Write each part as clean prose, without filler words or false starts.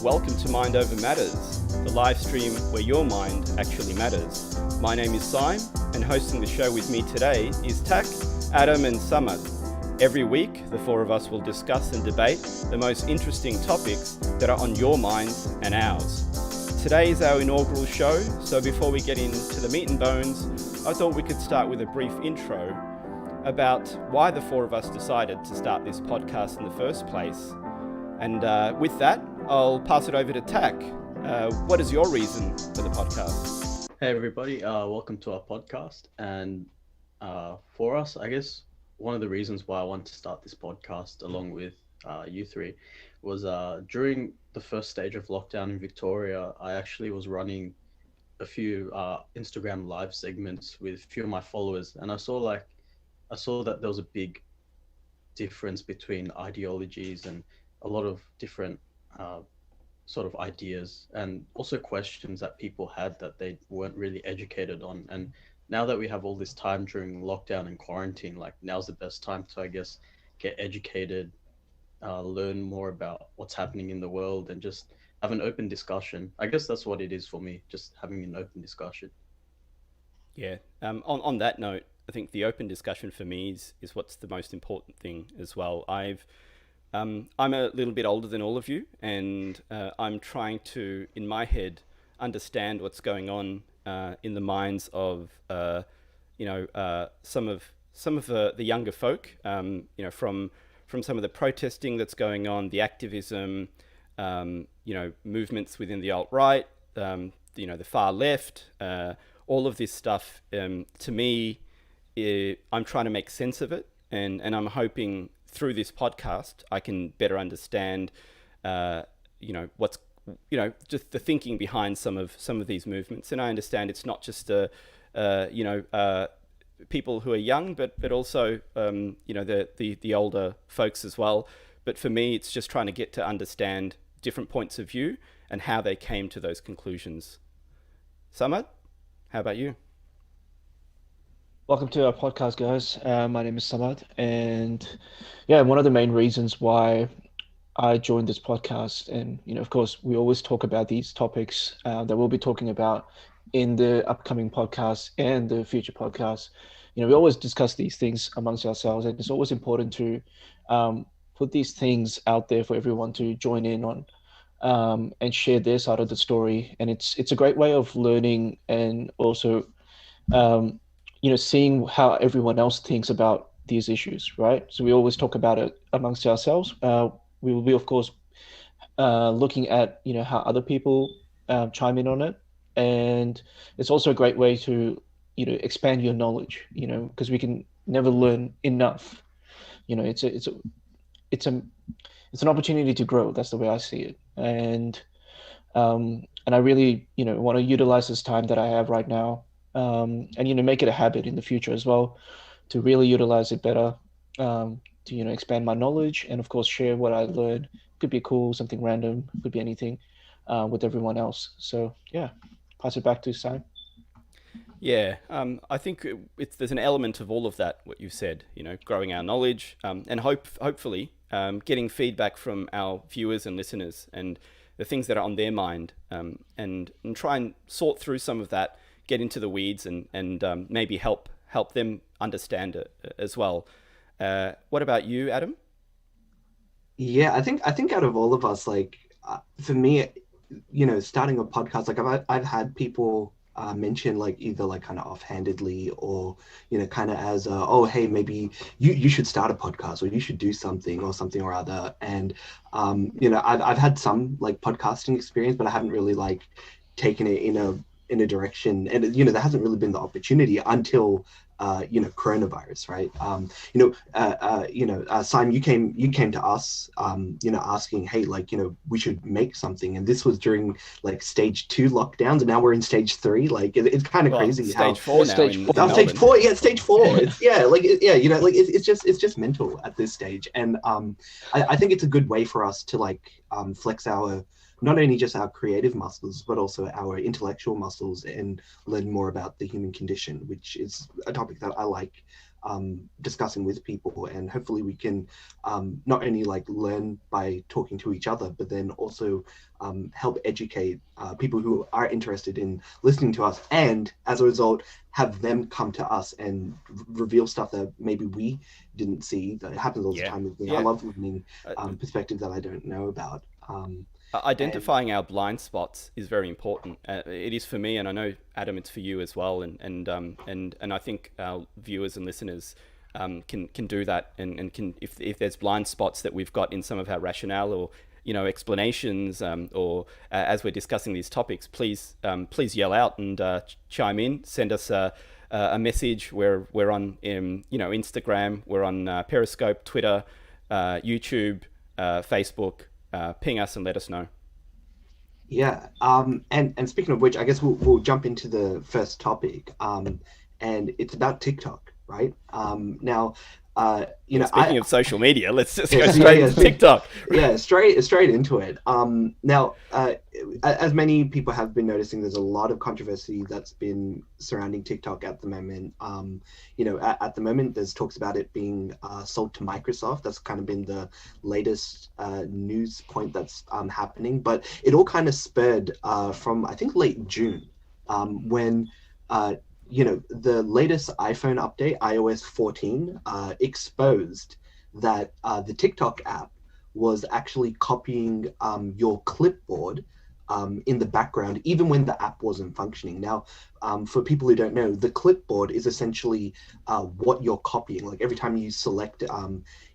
Welcome to Mind Over Matters, the live stream where your mind actually matters. My name is Sime, and hosting the show with me today is Tak, Adam and Samad. Every week, the four of us will discuss and debate the most interesting topics that are on your minds and ours. Today is our inaugural show, so before we get into the meat and bones, I thought we could start with a brief intro about why the four of us decided to start this podcast in the first place. And with that, I'll pass it over to Tak. What is your reason for the podcast? Hey everybody, welcome to our podcast. And for us, I guess one of the reasons why I wanted to start this podcast along with you three was during the first stage of lockdown in Victoria, I actually was running a few Instagram live segments with a few of my followers, and I saw that there was a big difference between ideologies and a lot of different sort of ideas and also questions that people had that they weren't really educated on. And now that we have all this time during lockdown and quarantine, like now's the best time to, I guess, get educated, learn more about what's happening in the world and just have an open discussion. I guess that's what it is for me, just having an open discussion. Yeah, on that note, I think the open discussion for me is what's the most important thing as well. I'm a little bit older than all of you, and I'm trying to, in my head, understand what's going on in the minds of, some of the younger folk. From some of the protesting that's going on, the activism, movements within the alt-right, the far left, all of this stuff. To me, I'm trying to make sense of it, and I'm hoping through this podcast, I can better understand, what's, just the thinking behind some of these movements. And I understand it's not just people who are young, but also, the older folks as well. But for me, it's just trying to get to understand different points of view and how they came to those conclusions. Samad, how about you? Welcome to our podcast, guys. My name is Samad, and one of the main reasons why I joined this podcast, and of course, we always talk about these topics that we'll be talking about in the upcoming podcast and the future podcast. We always discuss these things amongst ourselves, and it's always important to put these things out there for everyone to join in on and share their side of the story. And it's a great way of learning and also seeing how everyone else thinks about these issues, right? So we always talk about it amongst ourselves. We will be, of course, looking at, how other people chime in on it. And it's also a great way to, expand your knowledge, because we can never learn enough. It's an opportunity to grow. That's the way I see it. And I really, want to utilize this time that I have right now. And make it a habit in the future as well, to really utilize it better, to expand my knowledge and of course share what I learned. Could be cool, something random, could be anything, with everyone else. So pass it back to Sam. Yeah, I think there's an element of all of that, what you've said, growing our knowledge, and hopefully getting feedback from our viewers and listeners and the things that are on their mind, and try and sort through some of that, get into the weeds and maybe help them understand it as well. What about you, Adam? Yeah, I think out of all of us, for me, starting a podcast, I've had people mention either kind of offhandedly or kind of as oh hey, maybe you should start a podcast or you should do something or other. And I've had some podcasting experience, but I haven't really taken it in a direction, and there hasn't really been the opportunity until coronavirus, right? Simon, you came to us, asking, hey, we should make something, and this was during stage 2 lockdowns, and now we're in stage 3. It's kind of crazy. Stage 4 now. Stage 4, yeah, stage 4. It's it's just mental at this stage, and I think it's a good way for us to flex our not only just our creative muscles, but also our intellectual muscles and learn more about the human condition, which is a topic that I like discussing with people, and hopefully we can not only like learn by talking to each other, but then also help educate people who are interested in listening to us, and as a result have them come to us and reveal stuff that maybe we didn't see. That happens all the time with me. I love learning perspectives that I don't know about. Identifying our blind spots is very important. It is for me, and I know, Adam, it's for you as well. And I think our viewers and listeners can do that, and can, if there's blind spots that we've got in some of our rationale or explanations, or as we're discussing these topics, please yell out and chime in. Send us a message. We're on Instagram. We're on Periscope, Twitter, YouTube, Facebook. Ping us and let us know. Yeah. And speaking of which, I guess we'll jump into the first topic. And it's about TikTok, right? Now, speaking of social media, let's just go straight into TikTok. Yeah, straight into it. Now, as many people have been noticing, there's a lot of controversy that's been surrounding TikTok at the moment. At the moment, there's talks about it being sold to Microsoft. That's kind of been the latest news point that's happening. But it all kind of spurred from, I think, late June, when the latest iPhone update, iOS 14, exposed that the TikTok app was actually copying your clipboard in the background, even when the app wasn't functioning. Now, for people who don't know, the clipboard is essentially what you're copying. Like every time you select,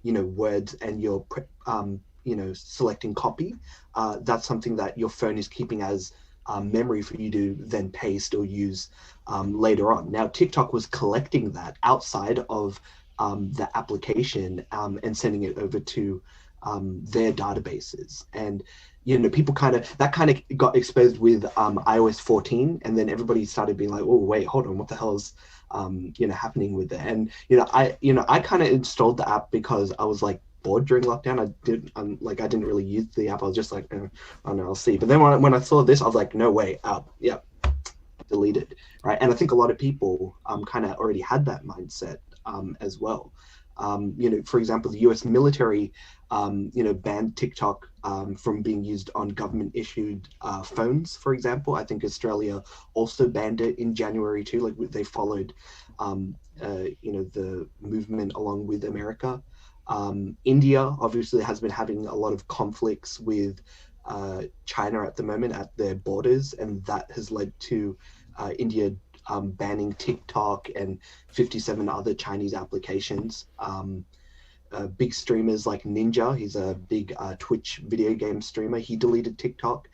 words and you're, selecting copy, that's something that your phone is keeping as memory for you to then paste or use later on. Now, TikTok was collecting that outside of the application and sending it over to their databases. And people kind of got exposed with iOS 14, and then everybody started being like, oh wait, hold on, what the hell is happening with it? And I kind of installed the app because I was like bored during lockdown. I didn't really use the app. I was just like, oh no, I'll see. But then when I saw this, I was like, no way, deleted, right? And I think a lot of people kind of already had that mindset as well. For example, the US military banned TikTok from being used on government issued phones, for example. I think Australia also banned it in January too. Like they followed the movement along with America. India obviously has been having a lot of conflicts with China at the moment at their borders, and that has led to India banning TikTok and 57 other Chinese applications. Big streamers like Ninja, he's a big Twitch video game streamer, he deleted TikTok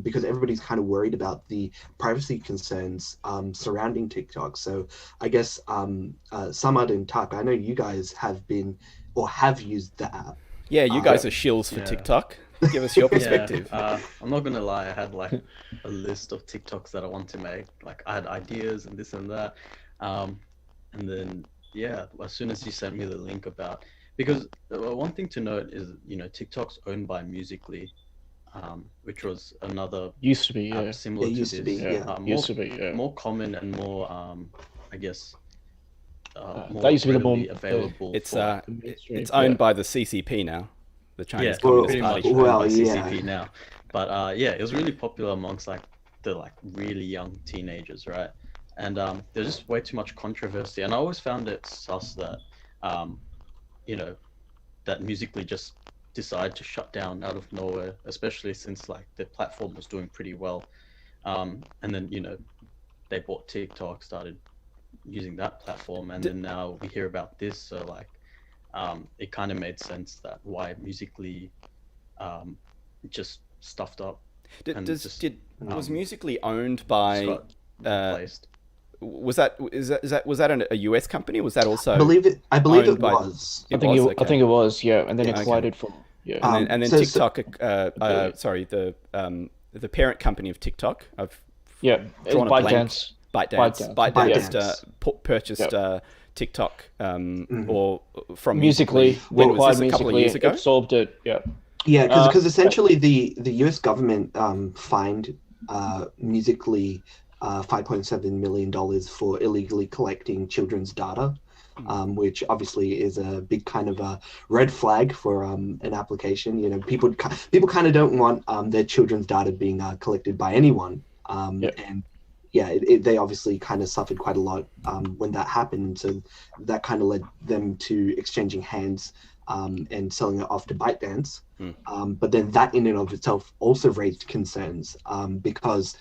because everybody's kind of worried about the privacy concerns surrounding TikTok. So I guess Samad and Tak, I know you guys have been or have used the app. Yeah, you guys are shills for TikTok. Give us your perspective. I'm not gonna lie, I had like a list of TikToks that I want to make. Like I had ideas and this and that. And then as soon as you sent me the link about, because one thing to note is, TikTok's owned by Musical.ly, which was another used to be app similar to this. Used to be more common and more I guess that used to be the more available. It's owned by the CCP now, the Chinese Communist Party. CCP now. But it was really popular amongst like the really young teenagers, right? And there's just way too much controversy, and I always found it sus that that Musical.ly just decided to shut down out of nowhere, especially since like the platform was doing pretty well, and then they bought TikTok, started using that platform, and then now we hear about this. So like it kind of made sense that why Musical.ly just stuffed up. Was Musical.ly owned by was that a US company, or was that also I believe it was. I think it was, and then it collided from and then TikTok the parent company of TikTok, I've drawn a blank. ByteDance purchased TikTok or from Musical.ly. When was this, a couple of years ago? Absorbed it. Yeah, because essentially the US government fined Musical.ly $5.7 million for illegally collecting children's data. which obviously is a big kind of a red flag for an application. You know, people kind of don't want their children's data being collected by anyone, and yeah, they obviously kind of suffered quite a lot when that happened. So that kind of led them to exchanging hands and selling it off to ByteDance. But then that in and of itself also raised concerns because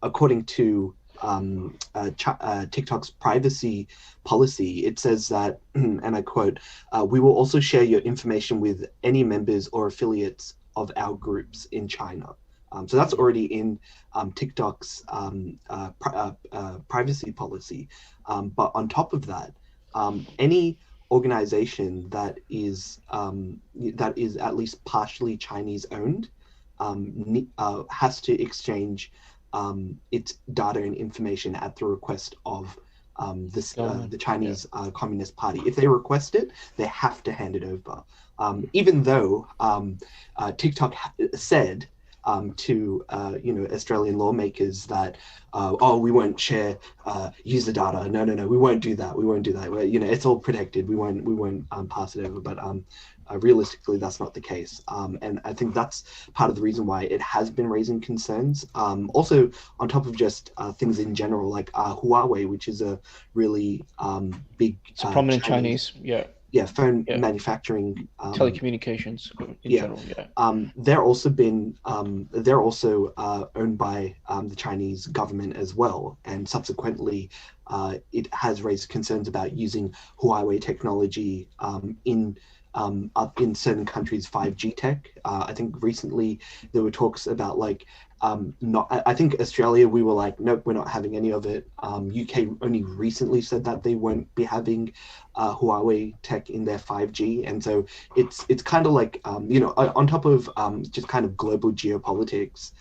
according to TikTok's privacy policy, it says that, and I quote, "We will also share your information with any members or affiliates of our groups in China." So that's already in TikTok's privacy policy. But on top of that, any organization that is at least partially Chinese owned has to exchange its data and information at the request of the Chinese Communist Party. If they request it, they have to hand it over. Even though TikTok said to Australian lawmakers that we won't share user data. No, we won't do that. It's all protected. We won't pass it over. But realistically, that's not the case. And I think that's part of the reason why it has been raising concerns. Also, on top of just things in general, like Huawei, which is a really big, it's a prominent Chinese phone manufacturing, telecommunications in general. They're also owned by the Chinese government as well, and subsequently it has raised concerns about using Huawei technology in certain countries' 5G tech. I think recently there were talks about I think Australia, we were like, nope, we're not having any of it. UK only recently said that they won't be having Huawei tech in their 5G. And so it's kind of like, on top of just kind of global geopolitics,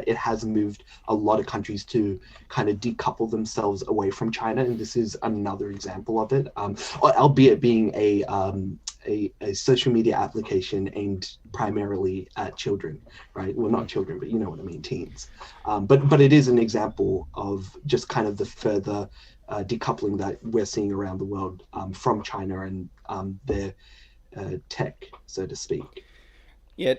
it has moved a lot of countries to kind of decouple themselves away from China. And this is another example of it, albeit being a social media application aimed primarily at children, right? Well, not children, but you know what I mean, teens. But it is an example of just kind of the further decoupling that we're seeing around the world from China and their tech, so to speak. Yeah,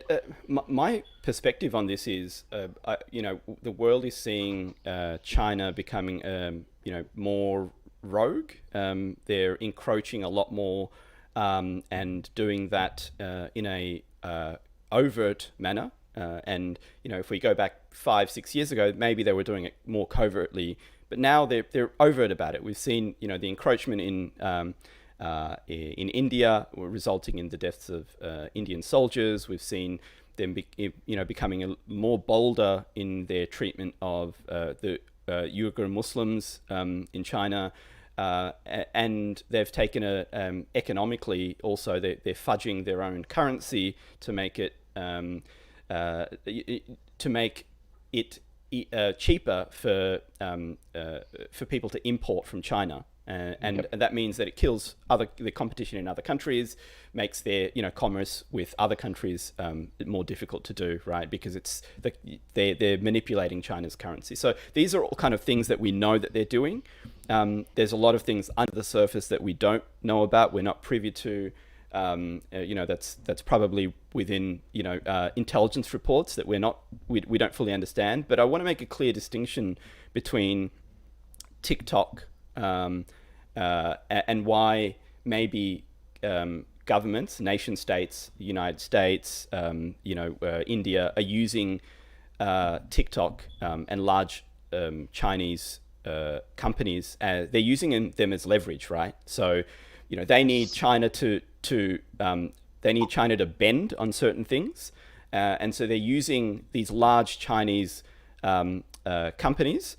my perspective on this is, the world is seeing China becoming, more rogue. They're encroaching a lot more and doing that in a overt manner. And if we go back 5-6 years ago, maybe they were doing it more covertly, but now they're overt about it. We've seen the encroachment in India, resulting in the deaths of Indian soldiers. We've seen them becoming more bolder in their treatment of the Uyghur Muslims in China. And they've taken economically also, they're fudging their own currency to make it cheaper for people to import from China. And that means that it kills the competition in other countries, makes their commerce with other countries more difficult to do, right? Because they're manipulating China's currency. So these are all kind of things that we know that they're doing. There's a lot of things under the surface that we don't know about. We're not privy to. That's probably within intelligence reports that we don't fully understand. But I want to make a clear distinction between TikTok and why maybe governments, nation states, the United States, India are using TikTok and large Chinese companies. They're using them as leverage, right? So, they need China to bend on certain things, and so they're using these large Chinese companies.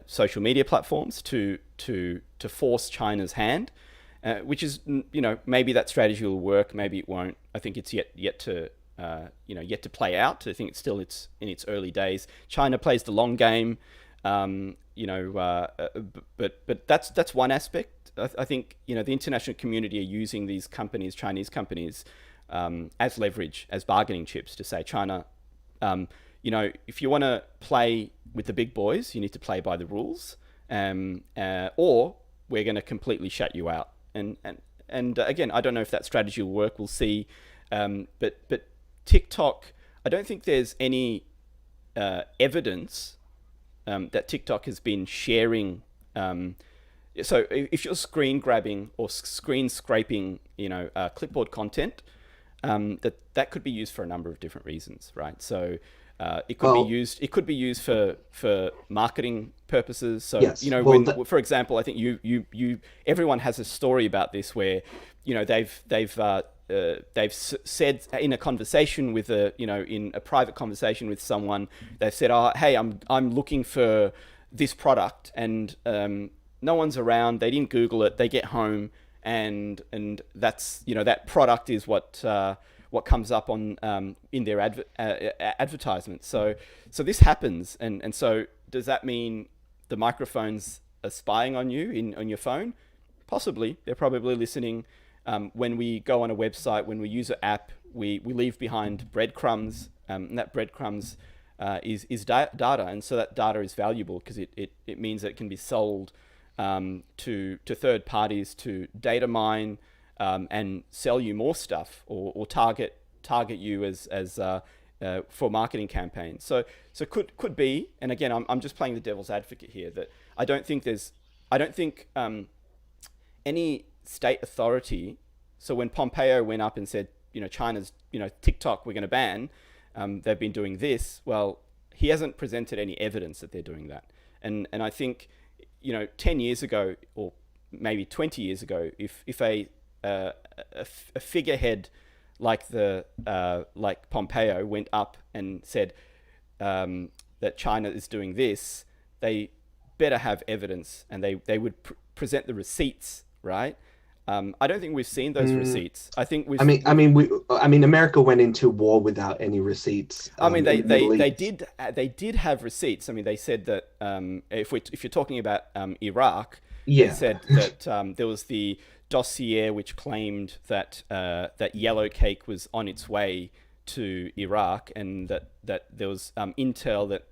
Social media platforms to force China's hand, which is maybe that strategy will work, maybe it won't. I think it's yet to play out. I think it's still in its early days. China plays the long game, but that's one aspect. I think the international community are using these companies, Chinese companies, as leverage, as bargaining chips to say, China, if you want to play with the big boys, you need to play by the rules, or we're going to completely shut you out. And again, I don't know if that strategy will work. We'll see. But TikTok, I don't think there's any evidence that TikTok has been sharing. So if you're screen grabbing or screen scraping, clipboard content, that could be used for a number of different reasons, right? So it could be used for marketing purposes. So yes. For example, I think everyone has a story about this where they've said in a conversation with in a private conversation with someone, they've said, "Oh, hey, I'm looking for this product," and no one's around. They didn't Google it. They get home, and that's that product is what comes up on in their advertisement. So this happens, and so does that mean the microphones are spying on you on your phone? Possibly. They're probably listening. When we go on a website, when we use an app, we leave behind breadcrumbs, and that breadcrumbs is data, and so that data is valuable because it means that it can be sold to third parties to data mine and sell you more stuff or target you as for marketing campaigns. So could be, and again, I'm just playing the devil's advocate here, that I don't think any state authority. So when Pompeo went up and said, China's, TikTok, we're going to ban, they've been doing this. Well, he hasn't presented any evidence that they're doing that. And I think, 10 years ago or maybe 20 years ago, if a figurehead like like Pompeo went up and said that China is doing this, they better have evidence, and they would present the receipts, right? I don't think we've seen those receipts. I think we've. I mean, America went into war without any receipts. They did have receipts. I mean, they said that if you're talking about Iraq, they said that there was the dossier which claimed that that yellow cake was on its way to Iraq, and that there was intel that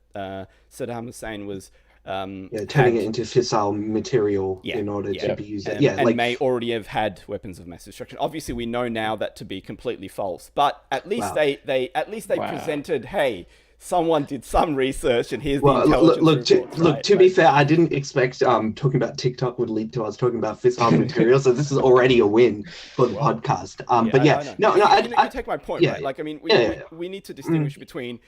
Saddam Hussein was. Turning it into fissile material in order to be used. And may already have had weapons of mass destruction. Obviously, we know now that to be completely false. But at least they presented, hey, someone did some research, and here's the intelligence report. Look. To be fair, I didn't expect talking about TikTok would lead to us talking about fissile material. So this is already a win for the podcast. I take my point, right? Like, I mean, we need to distinguish between.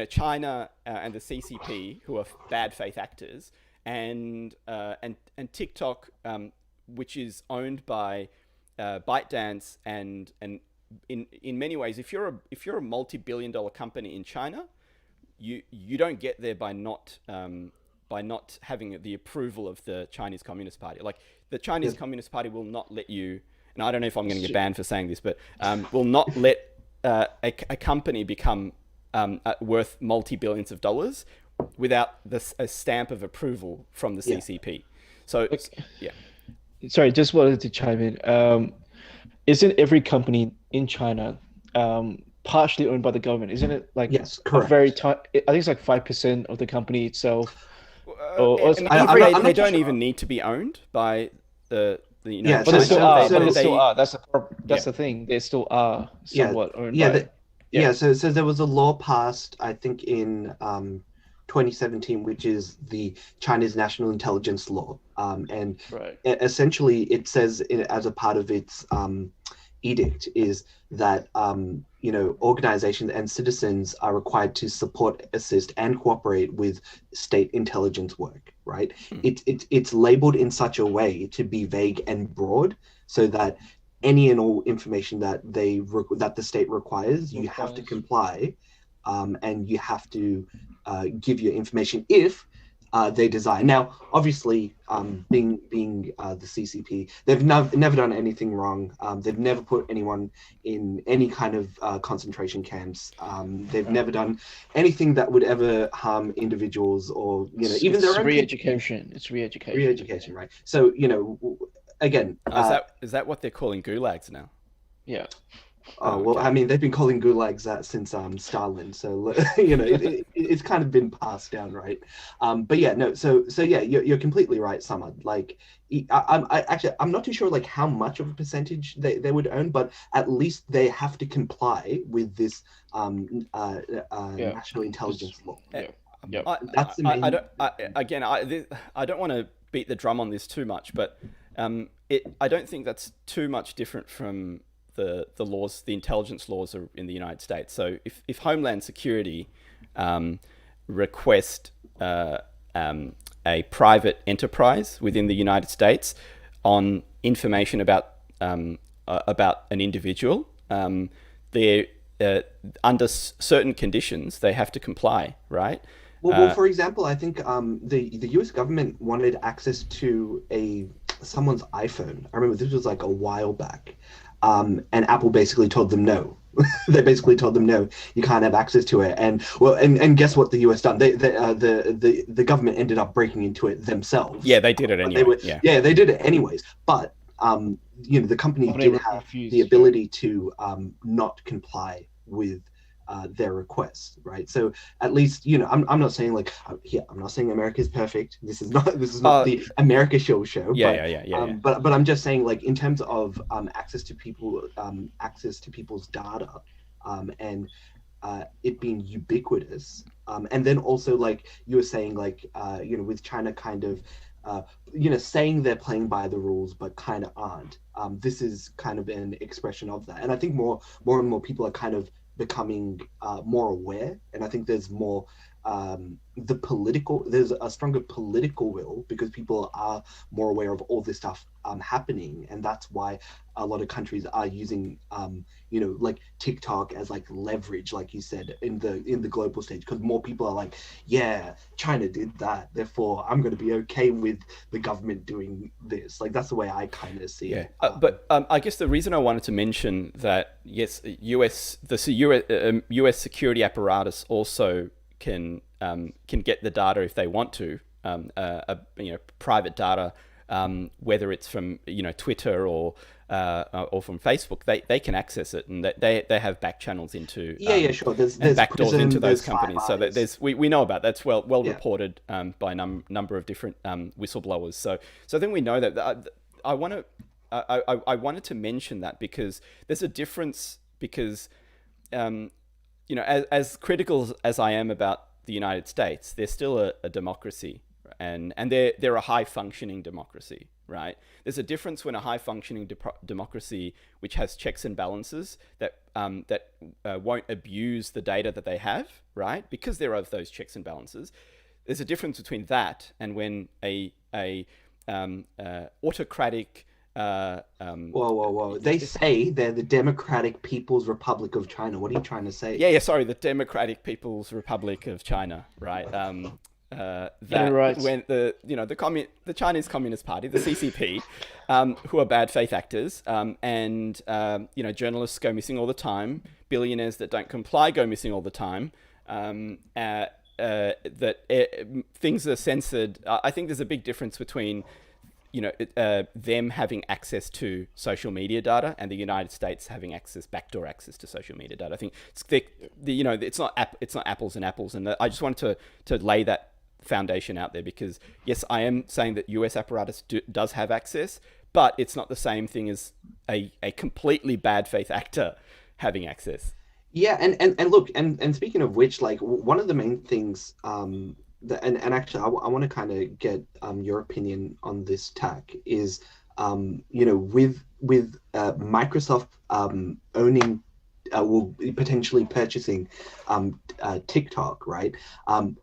China and the CCP, who are bad faith actors, and TikTok, which is owned by ByteDance, and in many ways, if you're a multi-billion-dollar company in China, you don't get there by not having the approval of the Chinese Communist Party. Like, the Chinese Communist Party will not let you, and I don't know if I'm going to get banned for saying this, but will not let a company become worth multi-billions of dollars without a stamp of approval from the CCP. So, Sorry, just wanted to chime in. Isn't every company in China partially owned by the government? Isn't it like correct. I think it's like 5% of the company itself. They don't even need to be owned by the but they still are. That's the thing. They still are somewhat owned by. So there was a law passed, I think, in 2017, which is the China's National Intelligence Law. And essentially it says as a part of its edict is that, organizations and citizens are required to support, assist, and cooperate with state intelligence work, right? It's labeled in such a way to be vague and broad so that any and all information that the state requires, you have to comply, and you have to give your information if they desire. Now, obviously, being the CCP, they've never done anything wrong. They've never put anyone in any kind of concentration camps. They've never done anything that would ever harm individuals or even their own re-education. It's re-education. Re-education, right? So again, is that what they're calling gulags now? Yeah. Oh, well, Okay. I mean, they've been calling gulags that since Stalin, so it's kind of been passed down, right? But yeah, no, so yeah, you're completely right, Summer. Like, I'm not too sure like how much of a percentage they would own, but at least they have to comply with this Yeah. national intelligence law. Yeah. Yeah. That's the main. I don't want to beat the drum on this too much, but I don't think that's too much different from the laws, the intelligence laws in the United States. So if Homeland Security request a private enterprise within the United States on information about an individual, they under certain conditions they have to comply, right? Well, for example, I think the U.S. government wanted access to someone's iPhone. I remember this was like a while back, and Apple basically told them no. They basically told them no, you can't have access to it. And guess what the U.S. done? The government ended up breaking into it themselves. Yeah, they did it anyway. They did it anyways. But the company did have the ability to not comply with their requests, right? So at least I'm not saying like I'm not saying America is perfect. This is not the America show. But I'm just saying like in terms of access to people's data, and it being ubiquitous, and then also like you were saying like with China kind of saying they're playing by the rules but kind of aren't. This is kind of an expression of that, and I think more and more people are kind of becoming more aware, and I think there's more there's a stronger political will because people are more aware of all this stuff happening, and that's why a lot of countries are using like TikTok as like leverage, like you said, in the global stage, because more people are like, yeah, China did that, therefore I'm going to be okay with the government doing this. Like that's the way I kind of see it. But I guess the reason I wanted to mention that, yes, US security apparatus also can get the data if they want to, private data, whether it's from Twitter or from Facebook, they can access it, and they have back channels into sure. There's backdoors Prism, into those there's companies. So that we know about that's well reported by a number of different whistleblowers. So then we know that I wanted to mention that because there's a difference, because as critical as I am about the United States, they're still a democracy, and they're a high functioning democracy, right? There's a difference when a high functioning democracy, which has checks and balances that won't abuse the data that they have, right? Because there are those checks and balances. There's a difference between that and when a autocratic Whoa. They say they're the Democratic People's Republic of China. What are you trying to say? Yeah, sorry, the Democratic People's Republic of China, right? Right. When the Chinese Communist Party, the CCP, who are bad faith actors, and journalists go missing all the time, billionaires that don't comply go missing all the time, things are censored. I think there's a big difference between them having access to social media data and the United States having backdoor access to social media data. I think it's not apples and apples, and I just wanted to lay that foundation out there, because yes, I am saying that US apparatus does have access, but it's not the same thing as a completely bad faith actor having access. Yeah, and look, and speaking of which, like one of the main things and actually I want to kind of get your opinion on this, Tack, is with Microsoft owning will potentially purchasing TikTok, right?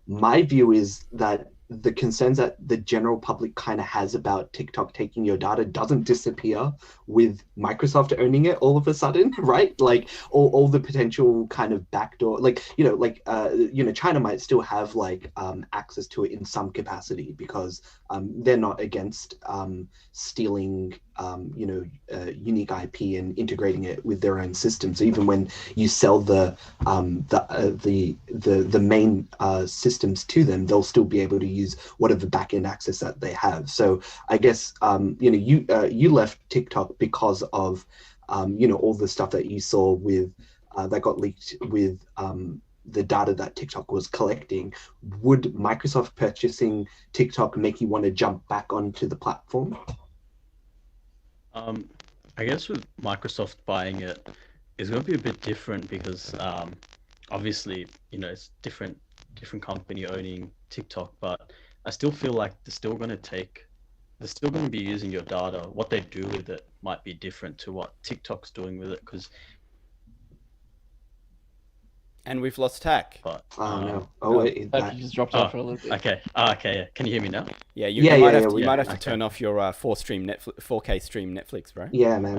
My view is that the concerns that the general public kind of has about TikTok taking your data doesn't disappear with Microsoft owning it all of a sudden, right? Like all the potential kind of backdoor, China might still have like access to it in some capacity, because they're not against stealing unique IP and integrating it with their own system. So even when you sell the main systems to them, they'll still be able to use whatever backend access that they have. So I guess you left TikTok because of all the stuff that you saw with that got leaked with the data that TikTok was collecting. Would Microsoft purchasing TikTok make you want to jump back onto the platform? I guess with Microsoft buying it, it's going to be a bit different because obviously, it's different company owning TikTok, but I still feel like they're still going to be using your data. What they do with it might be different to what TikTok's doing with it, because. And we've lost Tack. But, no. He just dropped off for a little bit. Okay. Okay. Yeah. Can you hear me now? Yeah, you might have to turn off your 4K stream Netflix, bro. Yeah, man.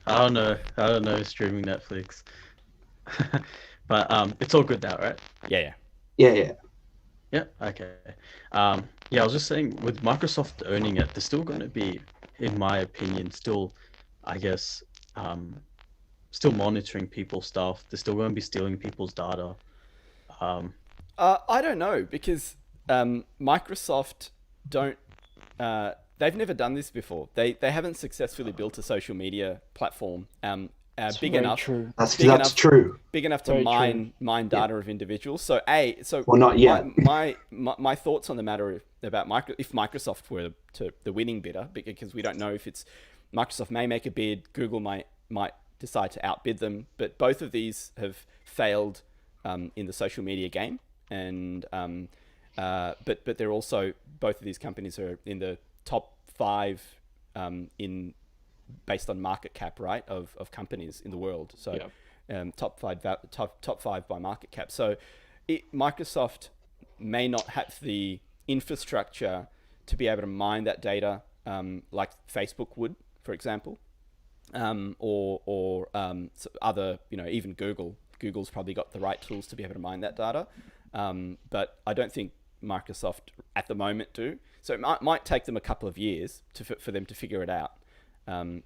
I don't know streaming Netflix. But it's all good now, right? Yeah. Yeah. Okay. I was just saying, with Microsoft owning it, they're still going to be, in my opinion, still, I guess, still monitoring people's stuff. They're still going to be stealing people's data. I don't know, because Microsoft don't. They've never done this before. They haven't successfully built a social media platform big enough. True. That's true. Big enough to Very mine data of individuals. So well, not yet. My thoughts on the matter about if Microsoft were the winning bidder, because we don't know if it's Microsoft may make a bid, Google might decide to outbid them, but both of these have failed in the social media game, and but they're also, both of these companies are in the top 5 based on market cap, right, of companies in the world. So top 5 by market cap. So Microsoft may not have the infrastructure to be able to mine that data like Facebook would, for example, or other, even Google's probably got the right tools to be able to mine that data, but I don't think Microsoft at the moment do. So it might take them a couple of years for them to figure it out.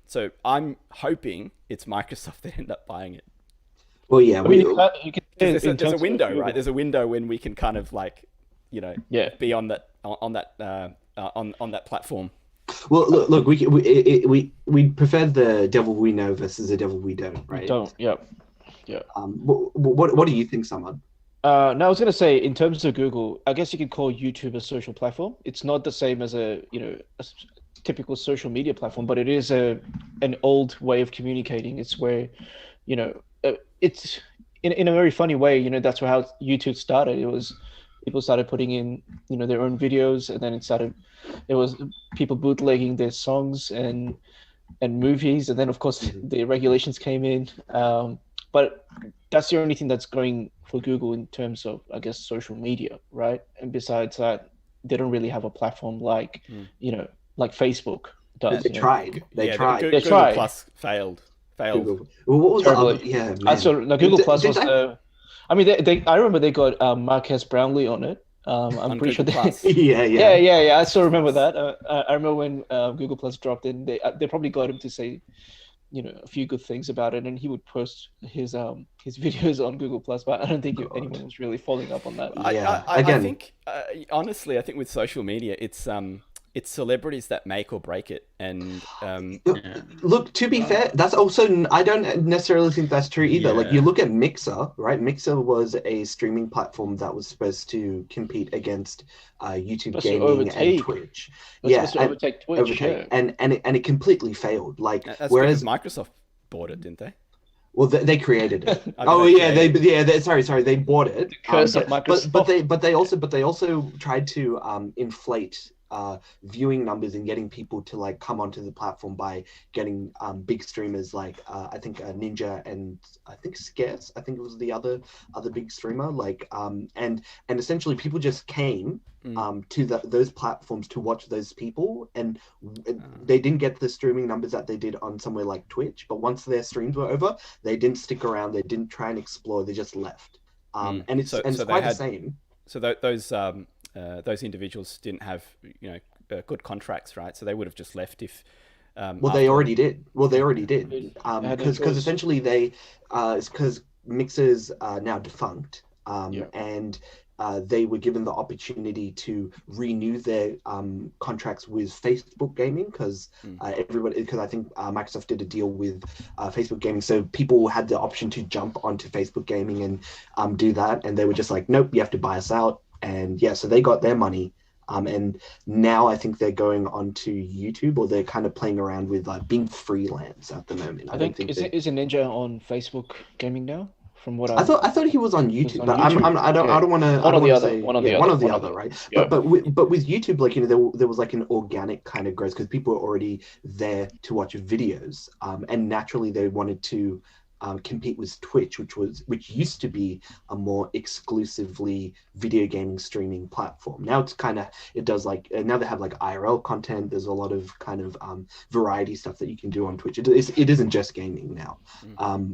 So I'm hoping it's Microsoft that end up buying it. Well, yeah, there's a window, right? There's a window when we can kind of be on that platform. Well, look, we prefer the devil we know versus the devil we don't, right? Yeah. What do you think, Samad? No, I was gonna say, in terms of Google, I guess you could call YouTube a social platform. It's not the same as a typical social media platform, but it is an old way of communicating. It's where, it's in a very funny way. That's how YouTube started. It was people started putting in their own videos, and then it was people bootlegging their songs and movies, and then of course the regulations came in. But that's the only thing that's going for Google in terms of, I guess, social media, right? And besides that, they don't really have a platform like like Facebook does. They tried. They tried. Google Plus failed. Google. Well, what was Terribly. the other? Yeah, man. So Google Plus was. I remember they got Marques Brownlee on it. I'm pretty sure yeah. I still remember that. I remember when Google Plus dropped in. They probably got him to say, a few good things about it, and he would post his videos on Google Plus. But I don't think anyone was really following up on that. I think honestly, I think with social media, it's celebrities that make or break it. And look, to be fair, that's also, I don't necessarily think that's true either. Like, you look at Mixer, right? Mixer was a streaming platform that was supposed to compete against YouTube gaming and Twitch. Supposed to overtake Twitch. And it completely failed. Like, that's whereas because Microsoft bought it, didn't they? Well, they created it. They bought it. Curse of Microsoft. But they also tried to inflate viewing numbers and getting people to come onto the platform by getting big streamers like I think Ninja and I think Scarce, I think it was the other big streamer, and essentially people just came to those platforms to watch those people, and they didn't get the streaming numbers that they did on somewhere like Twitch. But once their streams were over, they didn't stick around, they didn't try and explore, they just left. And it's quite the same. So those individuals didn't have good contracts, right? So they would have just left if. They already did. Because essentially because Mixer's now defunct. and they were given the opportunity to renew their contracts with Facebook Gaming because I think Microsoft did a deal with Facebook Gaming, so people had the option to jump onto Facebook Gaming and do that, and they were just like, nope, you have to buy us out, and yeah, so they got their money. And now I think they're going on to YouTube, or they're kind of playing around with being freelance at the moment. I think is Ninja on Facebook Gaming now? From what I thought he was on YouTube, but I don't want to. One or the other. One or the other, right? Yeah. But with YouTube, like, you know, there was like an organic kind of growth because people were already there to watch videos, and naturally they wanted to compete with Twitch, which used to be a more exclusively video gaming streaming platform. Now it does now they have like IRL content. There's a lot of kind of variety stuff that you can do on Twitch. It isn't just gaming now.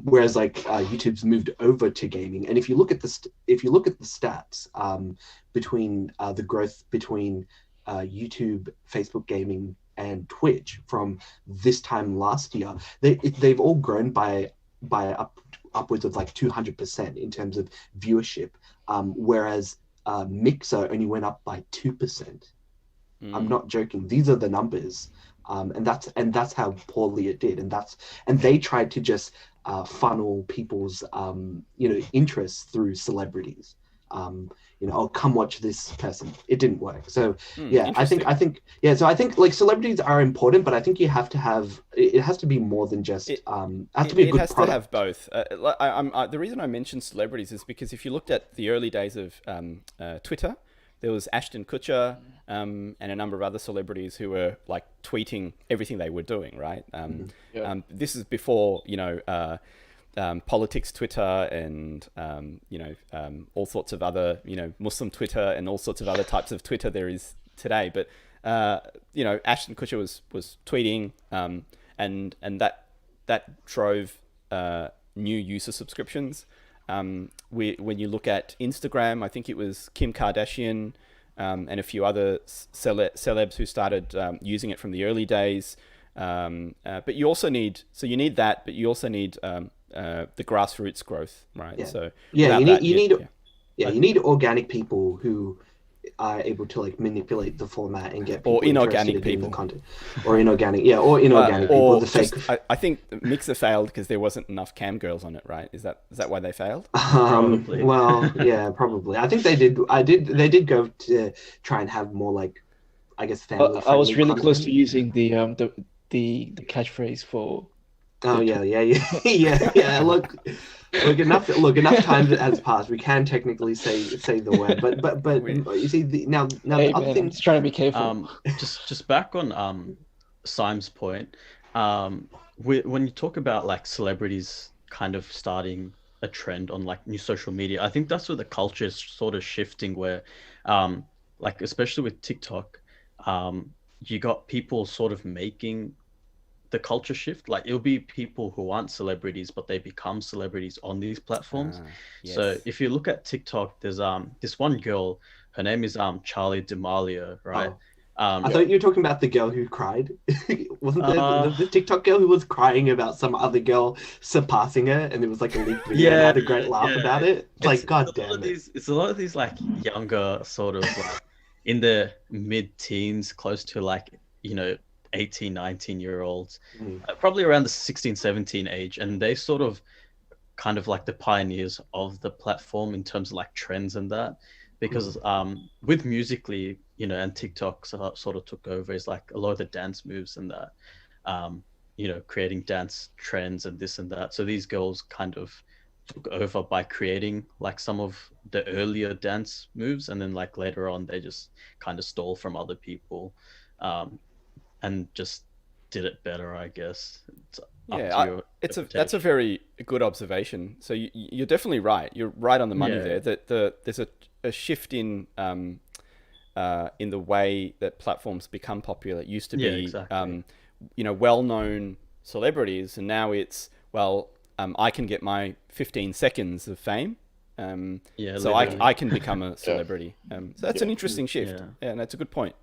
Whereas like YouTube's moved over to gaming. And if you look at the stats between the growth between YouTube, Facebook Gaming, and Twitch from this time last year, they've all grown by upwards of like 200% in terms of viewership, whereas Mixer only went up by 2%. I'm not joking. These are the numbers, and that's how poorly it did, and they tried to just funnel people's interests through celebrities. Oh, come watch this person. It didn't work. So yeah, I think So I think like celebrities are important, but I think you have to have it has to be more than just it has to be a good product. To have both. The reason I mentioned celebrities is because if you looked at the early days of Twitter, there was Ashton Kutcher and a number of other celebrities who were like tweeting everything they were doing, right? This is before politics Twitter and all sorts of other Muslim Twitter and all sorts of other types of Twitter there is today. But Ashton Kutcher was tweeting and that drove new user subscriptions. When you look at Instagram, I think it was Kim Kardashian and a few other celebs who started using it from the early days. But you also need that, but you also need the grassroots growth, right? Yeah. So you need organic people who are able to like manipulate the format and get people or inorganic people in the content, or inorganic people. The fake. I think Mixer failed because there wasn't enough cam girls on it, right? Is that why they failed? Probably. Well, yeah, probably. I think they did. They did go to try and have more like, I guess, family. I was really close to using the catchphrase for. Oh yeah. Look, enough time has passed. We can technically say the word, but you see now hey, the other thing. Just trying to be careful. Just back on Simon's point. When you talk about like celebrities kind of starting a trend on like new social media, I think that's where the culture is sort of shifting. Where, like especially with TikTok, you got people sort of making the culture shift. Like it'll be people who aren't celebrities, but they become celebrities on these platforms. Yes. So if you look at TikTok, there's this one girl, her name is Charlie D'Amelio, right? I thought you were talking about the girl who cried. Wasn't there the TikTok girl who was crying about some other girl surpassing her, and it was like a leaked video and had a great laugh about it? Like, god damn it. It's a lot of these like younger sort of like in the mid-teens, close to like 18, 19-year-olds, probably around the 16, 17 age, and they sort of kind of like the pioneers of the platform in terms of like trends and that, because with Musical.ly, and TikTok sort of took over is like a lot of the dance moves and that, creating dance trends and this and that. So these girls kind of took over by creating like some of the earlier dance moves, and then like later on they just kind of stole from other people. And just did it better, I guess. That's a very good observation. So you're definitely right. You're right on the money there. That there's a shift in the way that platforms become popular. It used to be, exactly. Well-known celebrities, and now it's I can get my 15 seconds of fame. So I can become a celebrity. So that's an interesting shift. Yeah, and that's a good point.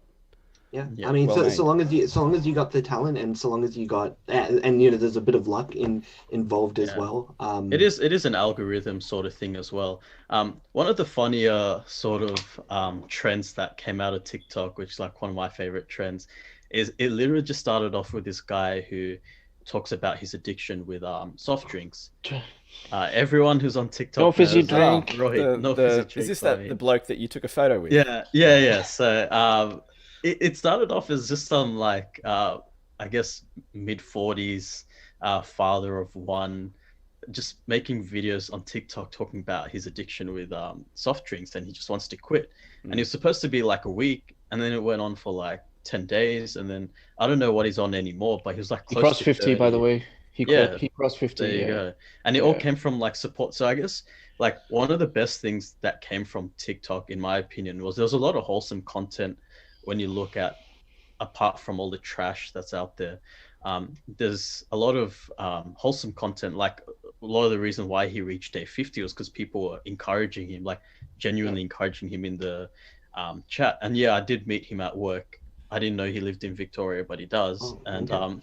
Yeah, Yeah, I mean, well so made. so long as you got the talent, and so long as you got, there's a bit of luck involved as yeah. well. It is an algorithm sort of thing as well. One of the funnier sort of trends that came out of TikTok, which is like one of my favorite trends, is it literally just started off with this guy who talks about his addiction with soft drinks. Everyone who's on No TikTok fizzy knows drink. Rohit, no fizzy Is this drinks. I the mean, bloke that you took a photo with? yeah. So it started off as just some like I guess mid 40s father of one just making videos on TikTok talking about his addiction with soft drinks, and he just wants to quit. And it was supposed to be like a week, and then it went on for like 10 days, and then I don't know what he's on anymore, but he was like He close crossed to 50, by the 30. way. Yeah, He crossed 50. there you Yeah, go. And it all yeah. came from like support. So I guess like one of the best things that came from TikTok, in my opinion, was there was a lot of wholesome content when you look at apart from all the trash that's out there. There's a lot of wholesome content. Like a lot of the reason why he reached day 50 was because people were encouraging him, like genuinely encouraging him in the chat. And yeah, I did meet him at work. I didn't know he lived in Victoria, but he does. Oh, And okay.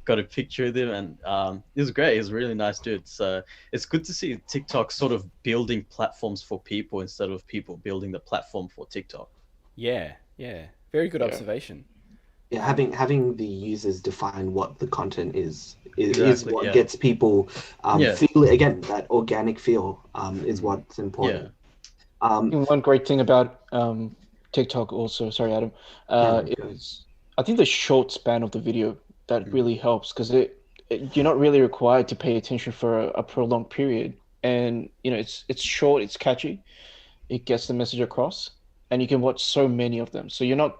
got a picture with him, and he was great. He was a really nice dude. So it's good to see TikTok sort of building platforms for people instead of people building the platform for TikTok. Yeah, yeah. Very good Yeah. observation. Yeah, having the users define what the content is Exactly. what Yeah. gets people Yeah. feel, again, that organic feel is what's Yeah. important. And one great thing about TikTok also, sorry, Adam, Yeah, no, go. is I think the short span of the video that Mm. really helps because you're not really required to pay attention for a prolonged period, and it's short, it's catchy, it gets the message across, and you can watch so many of them. So you're not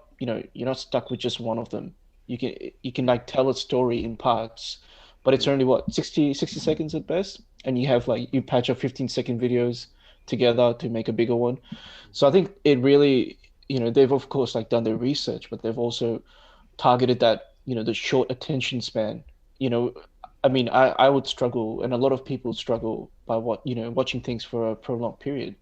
stuck with just one of them. You can like tell a story in parts, but it's only what 60 seconds at best, and you patch up 15-second videos together to make a bigger one. So I think it really, they've of course like done their research, but they've also targeted that, the short attention span. You know, I mean, I would struggle, and a lot of people struggle by watching things for a prolonged period.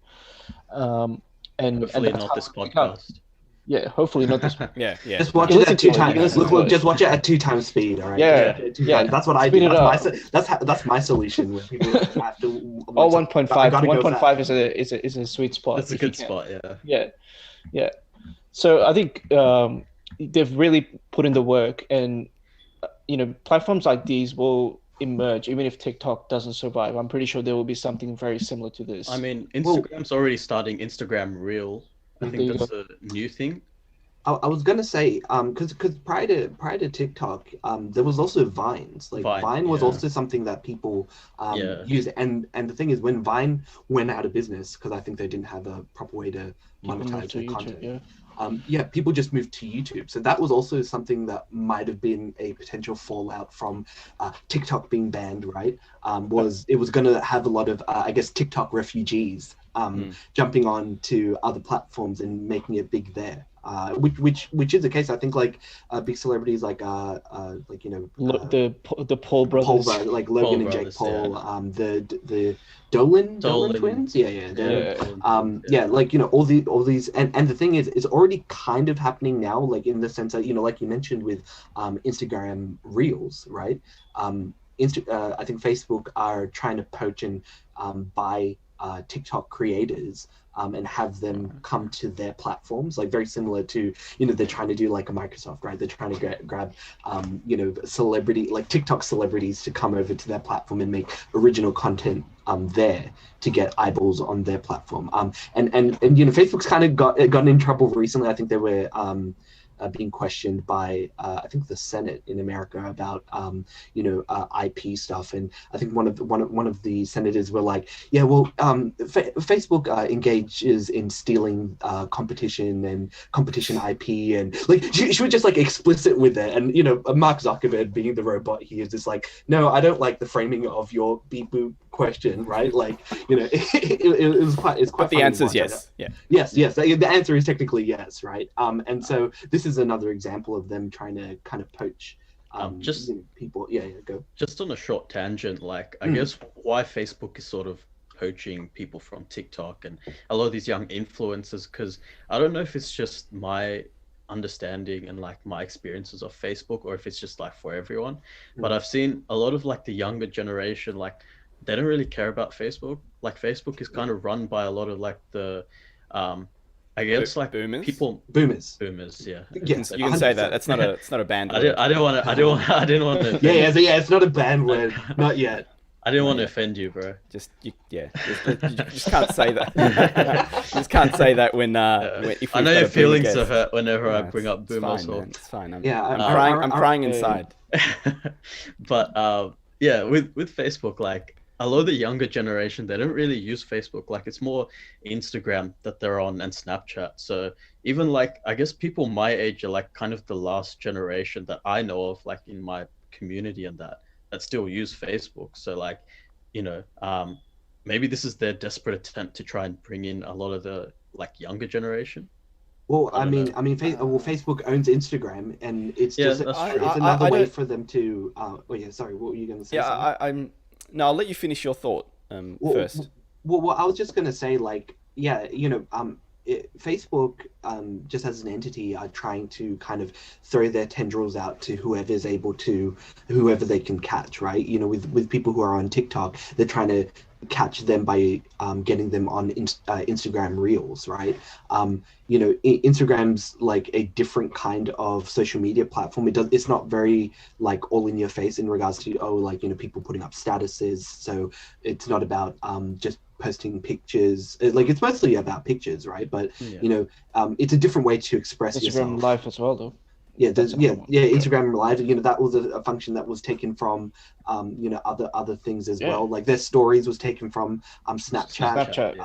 And Hopefully that's not hard this to pick up. podcast. Yeah, hopefully not this. Yeah, yeah. Just watch You it listen at two to it. You times. can listen Look, to look, it. just watch it at 2 times speed. All right. Yeah, Just watch it at two yeah. times. That's what I Speed do. it up. That's my solution when people have to. Oh, Like, 1.5. I gotta go 1.5 fast. is a sweet spot That's a if you good can. spot. Yeah. Yeah, yeah. So I think they've really put in the work, and platforms like these will emerge even if TikTok doesn't survive. I'm pretty sure there will be something very similar to I this. mean, Well, Instagram's already starting Instagram Reel. I There think you that's go. a new thing. I was gonna say, because prior to TikTok, there was also Vines. Like Vine, Vine was yeah. also something that people Yeah. used, and the thing is, when Vine went out of business, because I think they didn't have a proper way to People move monetize to their YouTube, content. yeah. People just moved to YouTube. So that was also something that might have been a potential fallout from TikTok being banned, right? It was going to have a lot of, I guess, TikTok refugees jumping on to other platforms and making it big there. Which is the case. I think like big celebrities like The Paul Paul brothers. like Logan Paul and Jake brothers, Paul, yeah. the Dolan Dolan, twins, yeah, yeah. like all these, and the thing is, it's already kind of happening now, like in the sense that like you mentioned with Instagram Reels, right? I think Facebook are trying to poach and buy TikTok creators and have them come to their platforms, like very similar to, they're trying to do like a Microsoft, right? They're trying to grab, celebrity, like TikTok celebrities to come over to their platform and make original content there to get eyeballs on their platform. And Facebook's kind of gotten in trouble recently. I think they were being questioned by I think the Senate in America about IP stuff, and I think one of the senators were like, yeah, well, Facebook engages in stealing competition and competition IP, and like she was just like explicit with it, and Mark Zuckerberg, being the robot he is, just like, no, I don't like the framing of your beep boop question, right? Like it was quite, it's quite. But the funny to answer is watch. yes. Yeah. Yes. The answer is technically yes, right? And so this is another example of them trying to kind of poach people. Yeah, go. Just on a short tangent, like I guess why Facebook is sort of poaching people from TikTok and a lot of these young influencers, because I don't know if it's just my understanding and like my experiences of Facebook, or if it's just like for everyone. But I've seen a lot of like the younger generation, like they don't really care about Facebook. Like Facebook is kind of run by a lot of like the I guess like boomers? Boomers. Yeah. Yes, You can say that. 100%. It's not a band I word. didn't want to. I didn't want to. Yeah, it's not a band word, not yet. I didn't want to offend you, bro. You just can't say that. You just can't say that when if I know we've got your a boomer feelings guest. are hurt whenever I No, bring up it's boomers. fine, man. It's fine. I'm crying inside. But yeah, with Facebook, like a lot of the younger generation, they don't really use Facebook. Like it's more Instagram that they're on and Snapchat. So even like I guess people my age are like kind of the last generation that I know of, like in my community and that still use Facebook. So like, you know, maybe this is their desperate attempt to try and bring in a lot of the like younger generation. Well, Facebook owns Instagram, and it's Yeah, just that's true. it's another way for them to. Oh yeah, sorry. What were you going to say? Yeah, no, I'll let you finish your thought first. Well, I was just going to say, like, yeah, Facebook, just as an entity, are trying to kind of throw their tendrils out to whoever they can catch, right? You know, with people who are on TikTok, they're trying to catch them by getting them on Instagram Reels, right? Instagram's like a different kind of social media platform. It's not very like all in your face in regards to people putting up statuses. So it's not about just posting pictures. Like it's mostly about pictures, right? But it's a different way to express yourself. Instagram Live as well, though. Yeah, Instagram Live. That was a function that was taken from, other things as well. Like their stories was taken from Snapchat.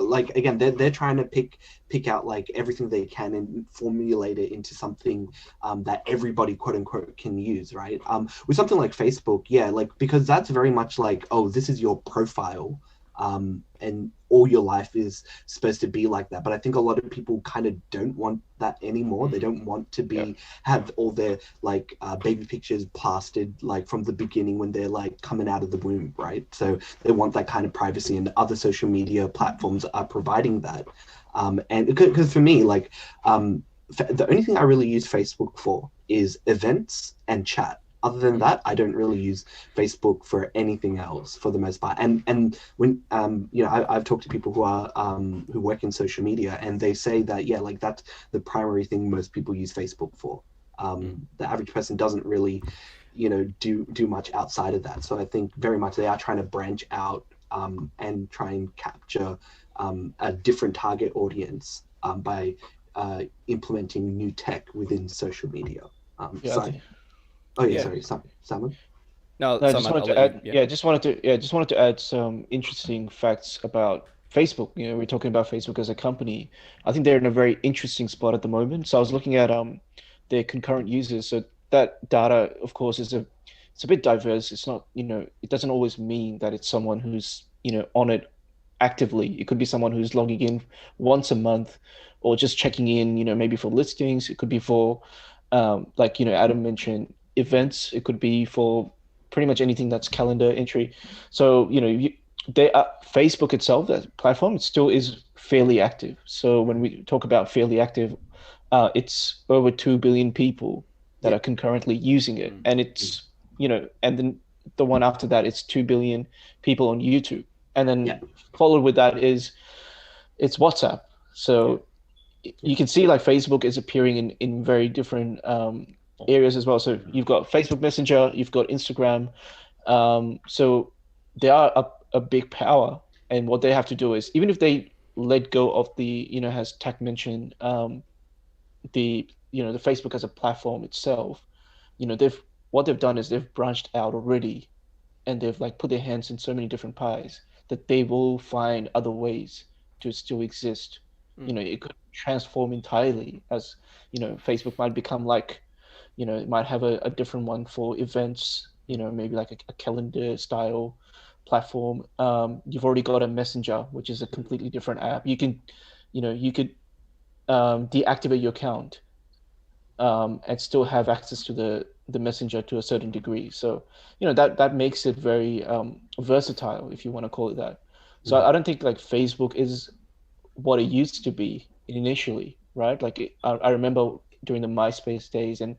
Like again, they're trying to pick out like everything they can and formulate it into something that everybody quote unquote can use, right? With something like Facebook, because that's very much like, oh, this is your profile. And all your life is supposed to be like that, but I think a lot of people kind of don't want that anymore. They don't want to have all their like baby pictures plastered like from the beginning when they're like coming out of the womb, right? So they want that kind of privacy, and other social media platforms are providing that. And because for me, like the only thing I really use Facebook for is events and chat. Other than that, I don't really use Facebook for anything else for the most part. And when I've talked to people who are who work in social media, and they say that like that's the primary thing most people use Facebook for. The average person doesn't really, do much outside of that. So I think very much they are trying to branch out and try and capture a different target audience by implementing new tech within social media. Sorry, Simon. No, I just wanted to add. Just wanted to add some interesting facts about Facebook. We're talking about Facebook as a company. I think they're in a very interesting spot at the moment. So I was looking at their concurrent users. So that data, of course, it's a bit diverse. It's not, it doesn't always mean that it's someone who's on it actively. It could be someone who's logging in once a month, or just checking in. Maybe for listings. It could be for Adam mentioned, events. It could be for pretty much anything that's calendar entry. So Facebook itself, that platform, it still is fairly active. So when we talk about fairly active, it's over 2 billion people that are concurrently using it, and it's and then the one after that, it's 2 billion people on YouTube, and then followed with that is it's WhatsApp. So you can see like Facebook is appearing in very different areas as well. So you've got Facebook Messenger, you've got Instagram. So they are a big power, and what they have to do is, even if they let go of the, as Tak mentioned, the Facebook as a platform itself, what they've done is they've branched out already, and they've like put their hands in so many different pies that they will find other ways to still exist. It could transform entirely, as Facebook might become like, it might have a different one for events, maybe like a calendar style platform. You've already got a Messenger, which is a completely different app. You can, you could deactivate your account and still have access to the Messenger to a certain degree. So, that makes it very versatile, if you want to call it that. So I don't think like Facebook is what it used to be initially. right? Like I remember during the MySpace days, and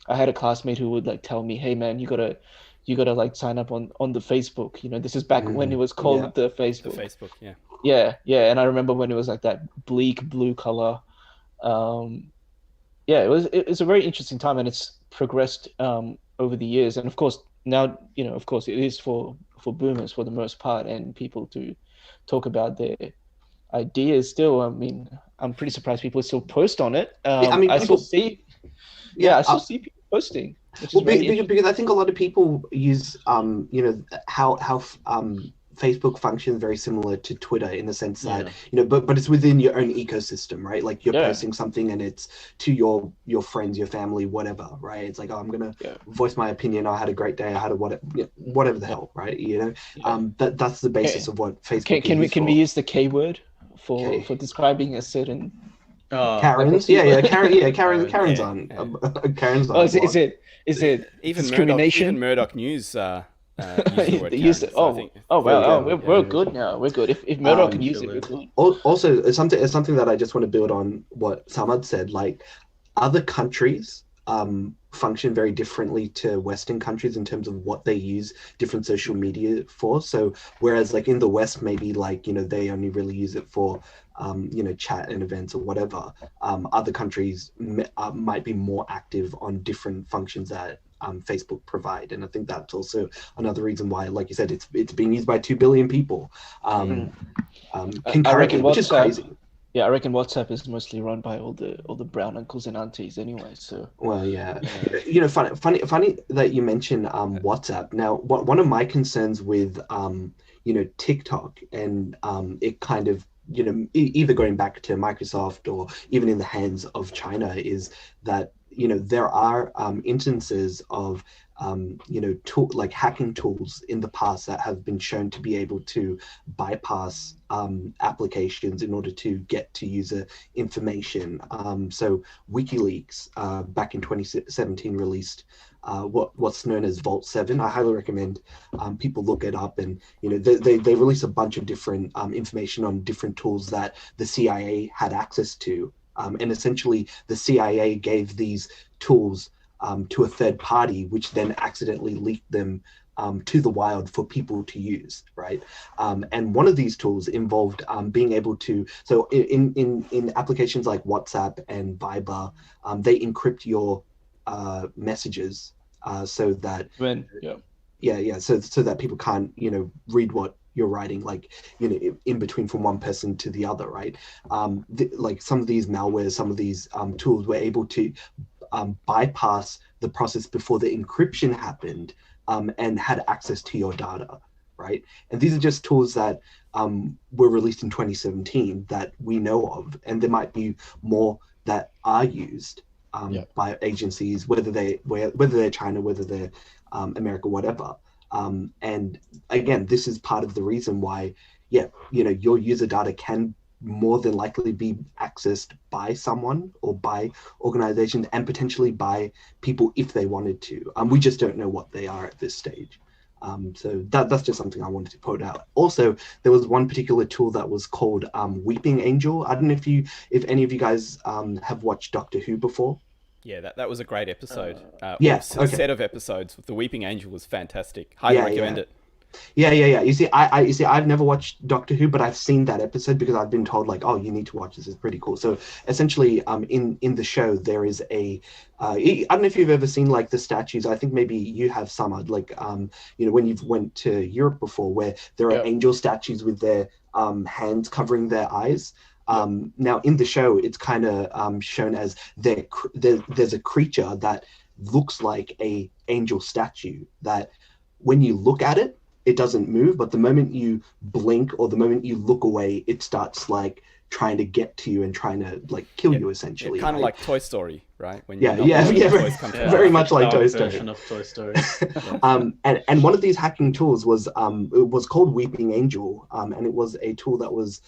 I had a classmate who would like tell me, "Hey man, you gotta like sign up on the Facebook." You know, this is back when it was Yeah. called the The Facebook. Facebook, yeah. Yeah, yeah, and I remember when it was like that bleak blue color. Um, yeah, it's a very interesting time, and it's progressed over the years. And of course, now of course, it is for boomers for the most part, and people to talk about their ideas. Still, I mean, I'm pretty surprised people still post on it. I mean, I still people. see, yeah, Yeah. I still see people posting, which is Well, very interesting. because I think a lot of people use, how Facebook functions very similar to Twitter in the sense that, Yeah. but it's within your own ecosystem, right? Like you're Yeah, posting something and it's to your friends, your family, whatever, right? It's like, oh, I'm gonna yeah, voice my opinion. I had a great day. I had a whatever the yeah, hell, right? yeah. That's the basis Okay. of what Can Facebook is can we used can we for. use the K word Okay. for describing a certain like Karens, what's the yeah, word? Karens Yeah, aren't yeah. Karens Oh, aren't what. is it Even discrimination? Murdoch News use the word They use Karen. it. So I think Oh There wow, you oh, go. we're Yeah. good now. We're good. If Murdoch can Um, use it, we're Affiliate. good. Also, it's something that I just want to build on what Samad said. Like other countries function very differently to Western countries in terms of what they use different social media for. So whereas like in the West, maybe like they only really use it for chat and events or whatever. Other countries might be more active on different functions that Facebook provide, and I think that's also another reason why, like you said, it's being used by 2 billion people Mm. I reckon concurrently, which is WhatsApp. crazy. Yeah, I reckon WhatsApp is mostly run by all the brown uncles and aunties anyway. So Well, yeah, Yeah. funny that you mention WhatsApp. Now, one of my concerns with TikTok and it kind of either going back to Microsoft or even in the hands of China is that there are instances of like hacking tools in the past that have been shown to be able to bypass applications in order to get to user information. So WikiLeaks back in 2017 released what's known as Vault 7. I highly recommend people look it up, and they release a bunch of different information on different tools that the CIA had access to, and essentially the CIA gave these tools to a third party, which then accidentally leaked them to the wild for people to use, right? And one of these tools involved being able to, so in applications like WhatsApp and Viber, they encrypt your messages so that yeah, so that people can't read what you're writing, like in between from one person to the other, right? Like some of these malwares, some of these tools were able to bypass the process before the encryption happened, and had access to your data, right? And these are just tools that were released in 2017 that we know of, and there might be more that are used by agencies, whether they're China, whether they're America, whatever. And again, this is part of the reason why, your user data can more than likely be accessed by someone or by organizations and potentially by people if they wanted to. We just don't know what they are at this stage. So that's just something I wanted to put out. Also, there was one particular tool that was called Weeping Angel. I don't know if any of you guys have watched Doctor Who before. yeah, that was a great episode. Yeah, Or okay. set of episodes. The Weeping Angel was fantastic. Highly Yeah, recommend yeah. it. Yeah. You see, I've never watched Doctor Who, but I've seen that episode because I've been told like, oh, you need to watch this. It's pretty cool. So essentially, in the show, there is I don't know if you've ever seen like the statues. I think maybe you have some, like, when you've went to Europe before, where there are yeah, angel statues with their hands covering their eyes. Now in the show, it's kind of shown as there's a creature that looks like a angel statue that when you look at it, it doesn't move, but the moment you blink or the moment you look away, it starts like trying to get to you and trying to like kill you essentially. Kind of right? like Toy Story, right? When Yeah, you're not yeah, letting the very, toys come to Yeah, life. very much like dark Toy Story. version of Toy Story. And one of these hacking tools was it was called Weeping Angel, and it was a tool that was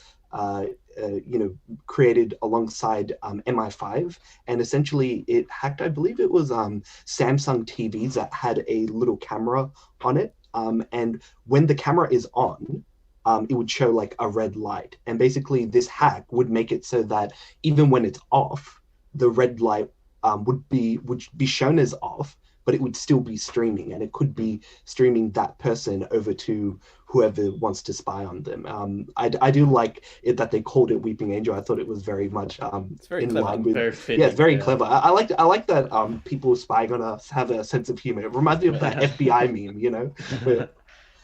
created alongside MI5, and essentially it hacked, I believe it was Samsung TVs that had a little camera on it, and when the camera is on, it would show like a red light. And basically this hack would make it so that even when it's off, the red light would be shown as off, but it would still be streaming, and it could be streaming that person over to whoever wants to spy on them. I do like it that they called it Weeping Angel. I thought it was very much it's very in clever. line with Very fitting, yeah, it's very yeah. clever. I like that people spying on us have a sense of humor. It reminds me of that FBI meme, you know. Where,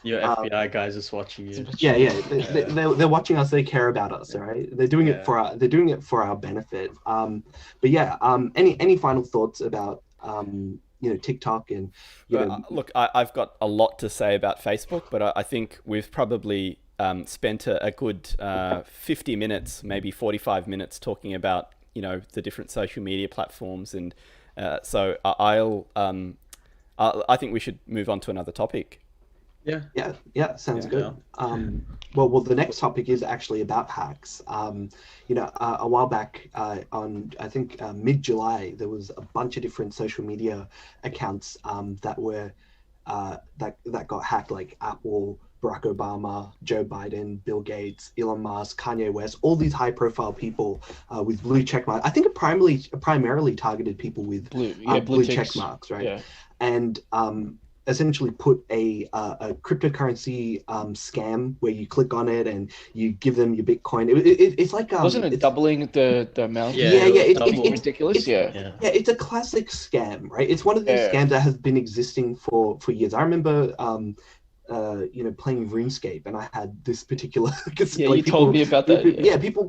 Your FBI guys is watching you. yeah, they're watching us. They care about us, right? They're doing it for our benefit. But yeah, any final thoughts about TikTok and look, I've got a lot to say about Facebook, but I think we've probably spent a good 50 minutes, maybe 45 minutes talking about the different social media platforms, and so I think we should move on to another topic. Yeah, sounds good. Well, the next topic is actually about hacks. A while back, on I think mid-July, there was a bunch of different social media accounts that were that got hacked, like Apple, Barack Obama, Joe Biden, Bill Gates, Elon Musk, Kanye West, all these high-profile people with blue check marks. I think it primarily targeted people with blue check marks, right? Yeah. And essentially put a cryptocurrency scam where you click on it and you give them your Bitcoin. It's like wasn't it doubling the amount? It's ridiculous. It's a classic scam, right? It's one of these scams that has been existing for years. I remember playing RuneScape, and I had this particular you told me about that.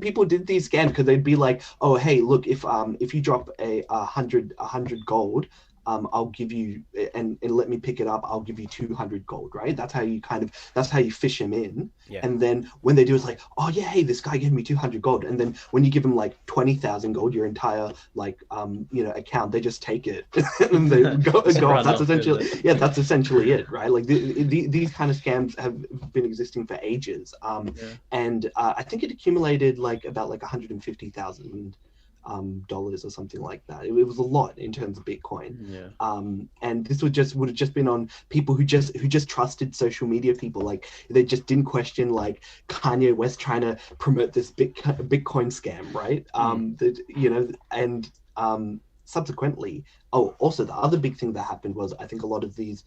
People did these scams because they'd be like, oh hey, look, if you drop a hundred gold, I'll give you, and let me pick it up, I'll give you 200 gold, right? That's how you fish them in. Yeah. And then when they do, it's like, oh yeah, hey, this guy gave me 200 gold. And then when you give them like 20,000 gold, your entire account, they just take it and they go off. That's essentially it, right? Like these kind of scams have been existing for ages. And I think it accumulated about 150,000 dollars or something like that. It was a lot in terms of Bitcoin. And this would have just been on people who just trusted social media people. Like they just didn't question like Kanye West trying to promote this Bitcoin scam, right? Subsequently, also the other big thing that happened was, I think a lot of these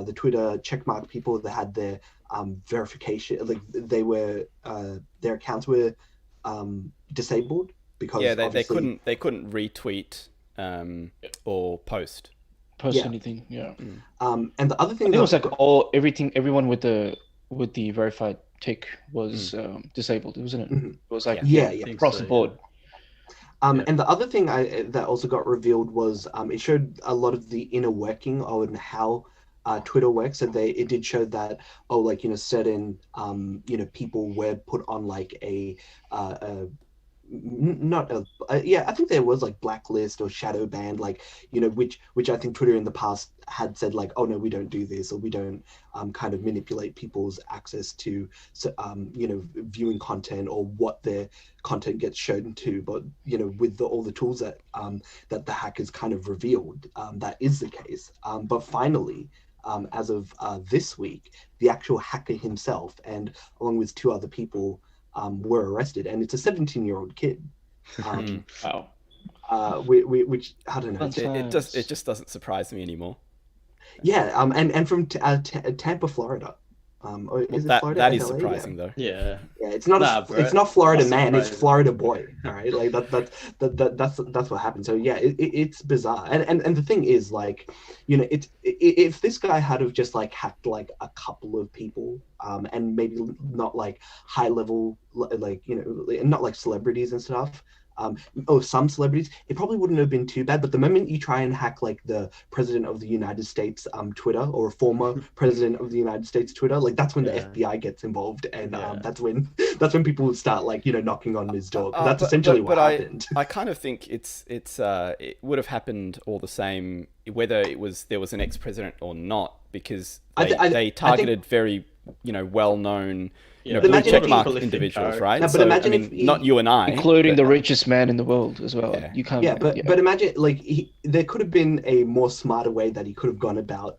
the Twitter checkmark people that had their verification, like they were their accounts were disabled. Because they couldn't retweet or post anything. And the other thing, it was like everyone with the verified tick was disabled, wasn't it? Mm-hmm. It was like across the board. And the other thing that also got revealed was it showed a lot of the inner working of how Twitter works. So it did show that certain people were put on like I think there was like blacklist or shadow banned, which I think Twitter in the past had said like, oh no, we don't do this, or we don't kind of manipulate people's access to viewing content or what their content gets shown to. But with all the tools that that the hackers kind of revealed, that is the case. But finally, as of this week, the actual hacker himself, and along with two other people, were arrested, and it's a 17-year-old kid. Wow. Which I don't know. It just doesn't surprise me anymore. Yeah. And from Tampa, Florida. Or is it Florida? That is surprising, though. Yeah. Yeah. It's not. It's not Florida man. It's Florida boy. All right. Like that's what happened. So yeah, it's bizarre. And the thing is, like, if this guy had have just like hacked like a couple of people, and maybe not like high level, like not like celebrities and stuff. Some celebrities, it probably wouldn't have been too bad. But the moment you try and hack like the president of the United States Twitter, or a former president of the United States Twitter, like that's when the FBI gets involved, and that's when people would start like knocking on his door. That's essentially what happened. I kind of think it would have happened all the same whether there was an ex-president or not, because they targeted very well-known blue checkmark individuals, right? No, but imagine not you and I, including the richest man in the world as well. Yeah. But imagine like there could have been a more smarter way that he could have gone about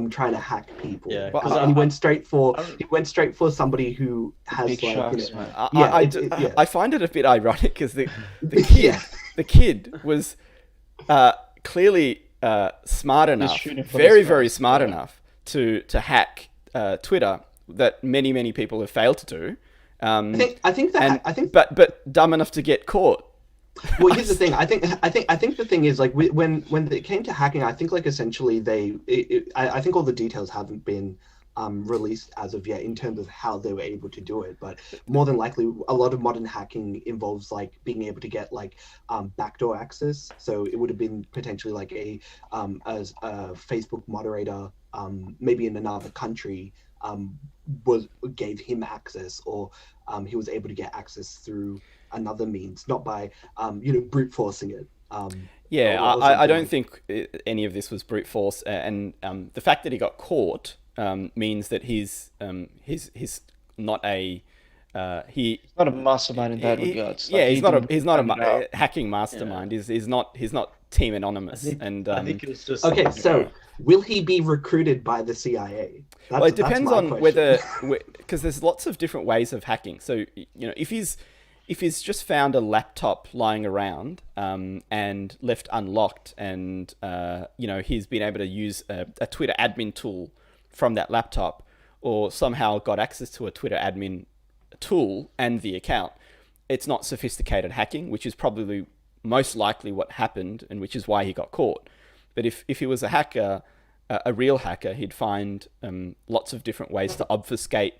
trying to hack people. Yeah, Well, because He went straight for somebody who has Big like sharks, you know, man. I find it a bit ironic because the kid Yeah. the kid was clearly smart enough, shooting for the very stars, smart yeah. enough to hack Twitter that many people have failed to do. I think but dumb enough to get caught. Well, here's the thing. I think the thing is like when it came to hacking, I think like essentially I think all the details haven't been released as of yet in terms of how they were able to do it. But more than likely, a lot of modern hacking involves like being able to get like backdoor access. So it would have been potentially like a Facebook moderator, maybe in another country, gave him access, or he was able to get access through another means, not by brute forcing it. I don't think any of this was brute force, and the fact that he got caught means that he's not a he's not a mastermind in that regard. Yeah, he's not a hacking mastermind. Yeah. He's not Team Anonymous. I think it was just okay. So will he be recruited by the CIA? Well, it depends on whether, because there's lots of different ways of hacking. So if he's just found a laptop lying around and left unlocked, and he's been able to use a Twitter admin tool from that laptop, or somehow got access to a Twitter admin tool and the account, it's not sophisticated hacking, which is probably most likely what happened, and which is why he got caught. But if he was a hacker, a real hacker, he'd find lots of different ways to obfuscate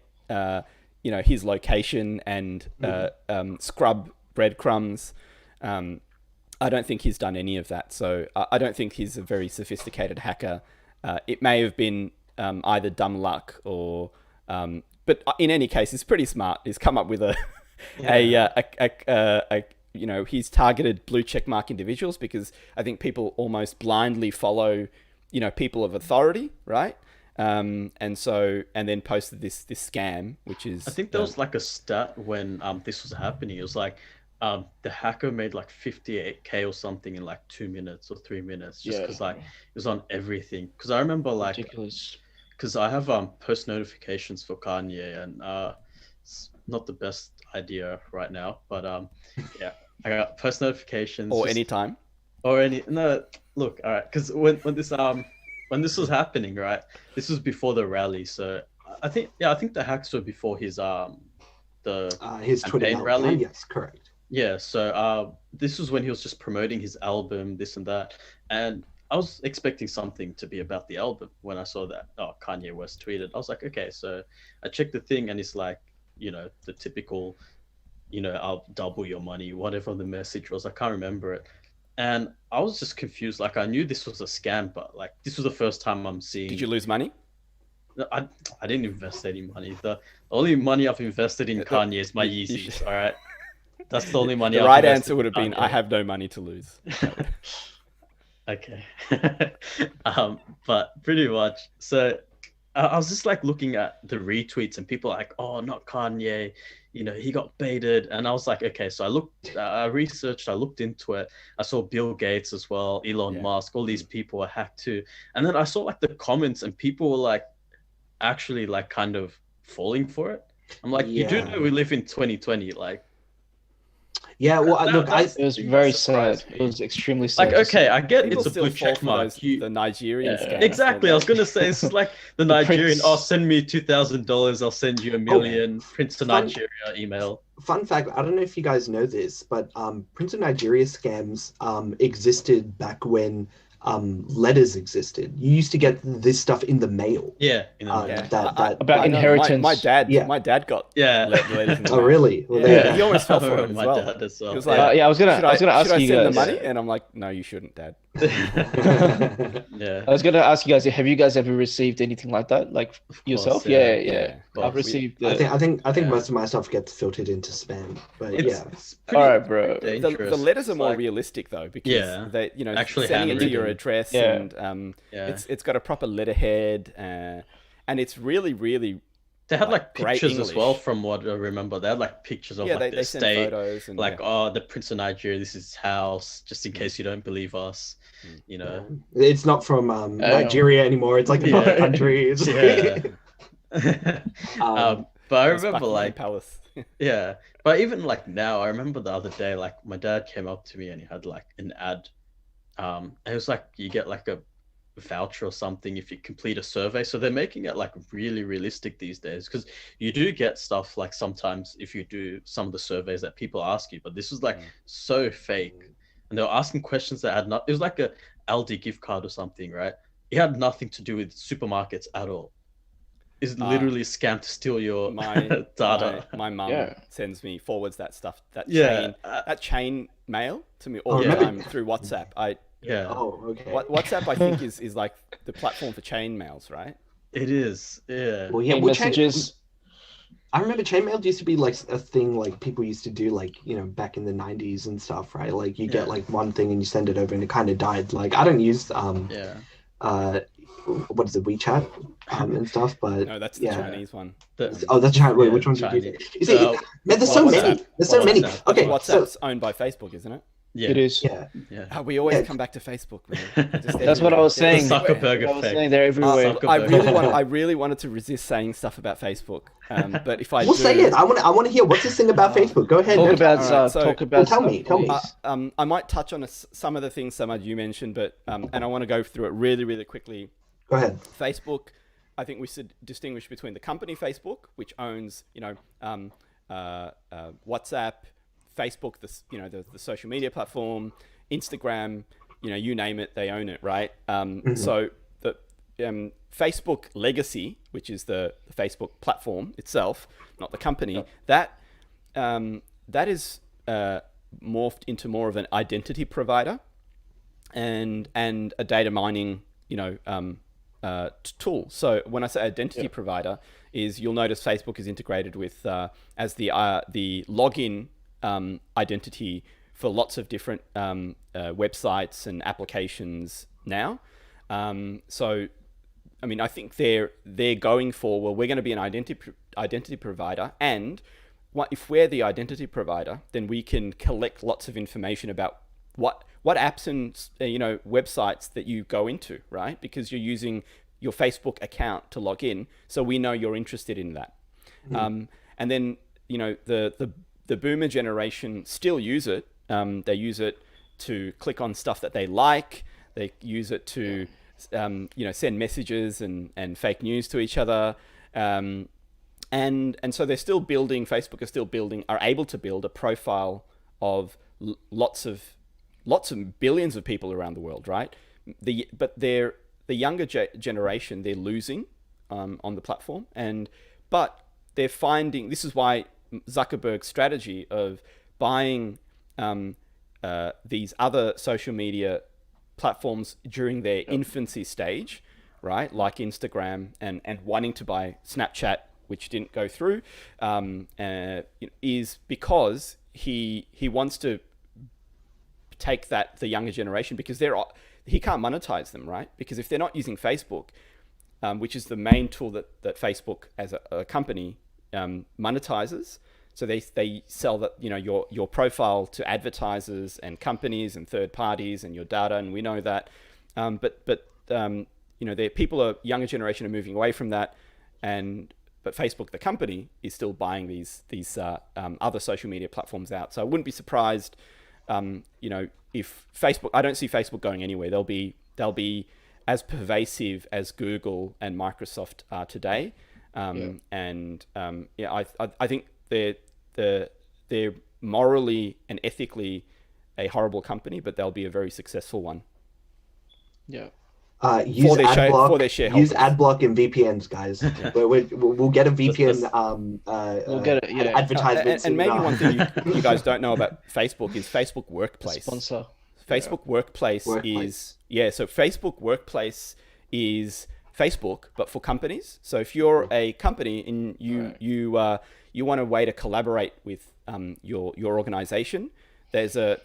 his location and scrub breadcrumbs. I don't think he's done any of that. So I don't think he's a very sophisticated hacker. It may have been either dumb luck or... but in any case, he's pretty smart. He's come up with he's targeted blue checkmark individuals, because I think people almost blindly follow, people of authority, right? And then posted this scam, which is... I think there was like a stat when this was happening. It was like the hacker made like 58K or something in like 2 minutes or 3 minutes, just because like it was on everything. Because I remember like... Ridiculous. Because I have post notifications for Kanye, and it's not the best idea right now, but yeah, I got post notifications. Or anytime. No, look, all right, because when this was happening, right, this was before the rally, so I think the hacks were before his his Twitter rally. Yes, correct. Yeah, so this was when he was just promoting his album, this and that, and I was expecting something to be about the album. When I saw that Kanye West tweeted, I was like, okay. So I checked the thing, and it's like, the typical, I'll double your money, whatever the message was. I can't remember it. And I was just confused. Like, I knew this was a scam, but like, this was the first time I'm seeing... Did you lose money? I didn't invest any money. The only money I've invested in Kanye is my Yeezys, all right? That's the only money The I've right invested answer would have been, Kanye. I have no money to lose. Okay. But pretty much. So I was just like looking at the retweets, and people are like, oh, not Kanye, he got baited. And I was like, okay. So I researched, I looked into it. I saw Bill Gates as well, Elon Musk, all these people were hacked too. And then I saw like the comments, and people were like actually like kind of falling for it. I'm like, you do know we live in 2020, like... Yeah, well, it was very sad. It was extremely sad. Like, okay, I get People it's a still blue fall check for mark. the Nigerian scam. Exactly. I was gonna say this is like the Nigerian. Prince. Oh, send me $2,000. I'll send you $1 million. Prince of Nigeria email. Fun fact: I don't know if you guys know this, but Prince of Nigeria scams existed back when letters existed. You used to get this stuff in the mail. Yeah. About inheritance. My dad got letters in the Oh, mail. really? Well, Yeah, he almost fell for it as My well. dad as well. He was like, I was gonna ask should I you send guys. the money? And I'm like, no, you shouldn't, Dad. Yeah. I was gonna ask you guys, have you guys ever received anything like that, like yourself? Yeah. Well, I've received. I think most of my stuff gets filtered into spam, but It's All right, bro. The letters are more realistic though, because they, actually sending it to your handwritten. address, and Yeah. it's got a proper letterhead, and it's really, really They had like great pictures as well, English. from what I remember. They had like pictures of Yeah, like they the send estate, photos and like, yeah. oh, the Prince of Nigeria, this is his house, just in case you don't believe us, you know. It's not from Nigeria anymore. It's like another Yeah. country. It's Yeah. um, But I It's remember Buckingham like, Palace. yeah, but even like now, I remember the other day, like my dad came up to me and he had like an ad. It was like you get like a voucher or something if you complete a survey. So they're making it like really realistic these days, because you do get stuff like sometimes if you do some of the surveys that people ask you, but this was like so fake, and they were asking questions that had not. It was like a Aldi gift card or something, right? It had nothing to do with supermarkets at all. It's literally a scam to steal your data. My mum Yeah. sends me, forwards that stuff, that Yeah. chain mail to me Oh, all the remember- time through WhatsApp. Yeah, Oh, okay. WhatsApp, I think, is like the platform for chain mails, right? it is. Yeah. Well, yeah, Hey, well, messages. I remember chainmail used to be like a thing like people used to do like, back in the 90s and stuff, right? Like you get Yeah. like one thing and you send it over and it kind of died. Like I don't use Yeah. what is it, WeChat and stuff, but No, that's the yeah. Chinese one. Oh, that's China. Wait, Yeah, which one's you Chinese. using? You see, man, there's so WhatsApp. many. There's so many. WhatsApp. Okay, WhatsApp's so owned by Facebook, isn't it? Yeah. It is. yeah. We always Yeah. come back to Facebook, man. That's what I was saying. The Zuckerberg I was effect. saying they're everywhere. Zuckerberg. I really wanted to resist saying stuff about Facebook, but if I We'll do, say it. I want to hear what's this thing about Facebook. Go ahead. Talk Go about All right, so- talk about Well, tell me, stuff, tell me. please. I might touch on some of the things, Samad, you mentioned, but and I want to go through it really, really quickly. Go ahead. Facebook, I think we should distinguish between the company Facebook, which owns, WhatsApp, Facebook, the social media platform, Instagram, you name it, they own it, right? So the Facebook legacy, which is the Facebook platform itself, not the company, that is morphed into more of an identity provider and a data mining, tool. So when I say identity provider, is you'll notice Facebook is integrated with as the login identity for lots of different websites and applications now. So, I mean, I think they're going for, well, we're going to be an identity provider, and if we're the identity provider, then we can collect lots of information about what apps and websites that you go into, right? Because you're using your Facebook account to log in, so we know you're interested in that. And then the boomer generation still use it. They use it to click on stuff that they like. They use it to send messages and fake news to each other. And so they're still building. Facebook are able to build a profile of lots of billions of people around the world, right? But the younger generation, they're losing on the platform, but they're finding, this is why Zuckerberg's strategy of buying these other social media platforms during their infancy stage, right, like Instagram, and wanting to buy Snapchat, which didn't go through, is because he wants to take the younger generation, because he can't monetize them, right? Because if they're not using Facebook, which is the main tool that Facebook as a company monetizes, so they sell that your profile to advertisers and companies and third parties and your data, and we know that, but younger generation are moving away from that, but Facebook, the company, is still buying these other social media platforms out. So I wouldn't be surprised, if Facebook, I don't see Facebook going anywhere. They'll be as pervasive as Google and Microsoft are today. I think they're morally and ethically a horrible company, but they'll be a very successful one. Yeah. Use their shareholders. Use AdBlock and VPNs, guys. We'll get a VPN. We'll get it. Yeah. Advertisement. And maybe one thing you guys don't know about Facebook is Facebook Workplace. Sponsor. Facebook Workplace is so Facebook Workplace is Facebook, but for companies. So if you're a company and you want a way to collaborate with your organization, there's a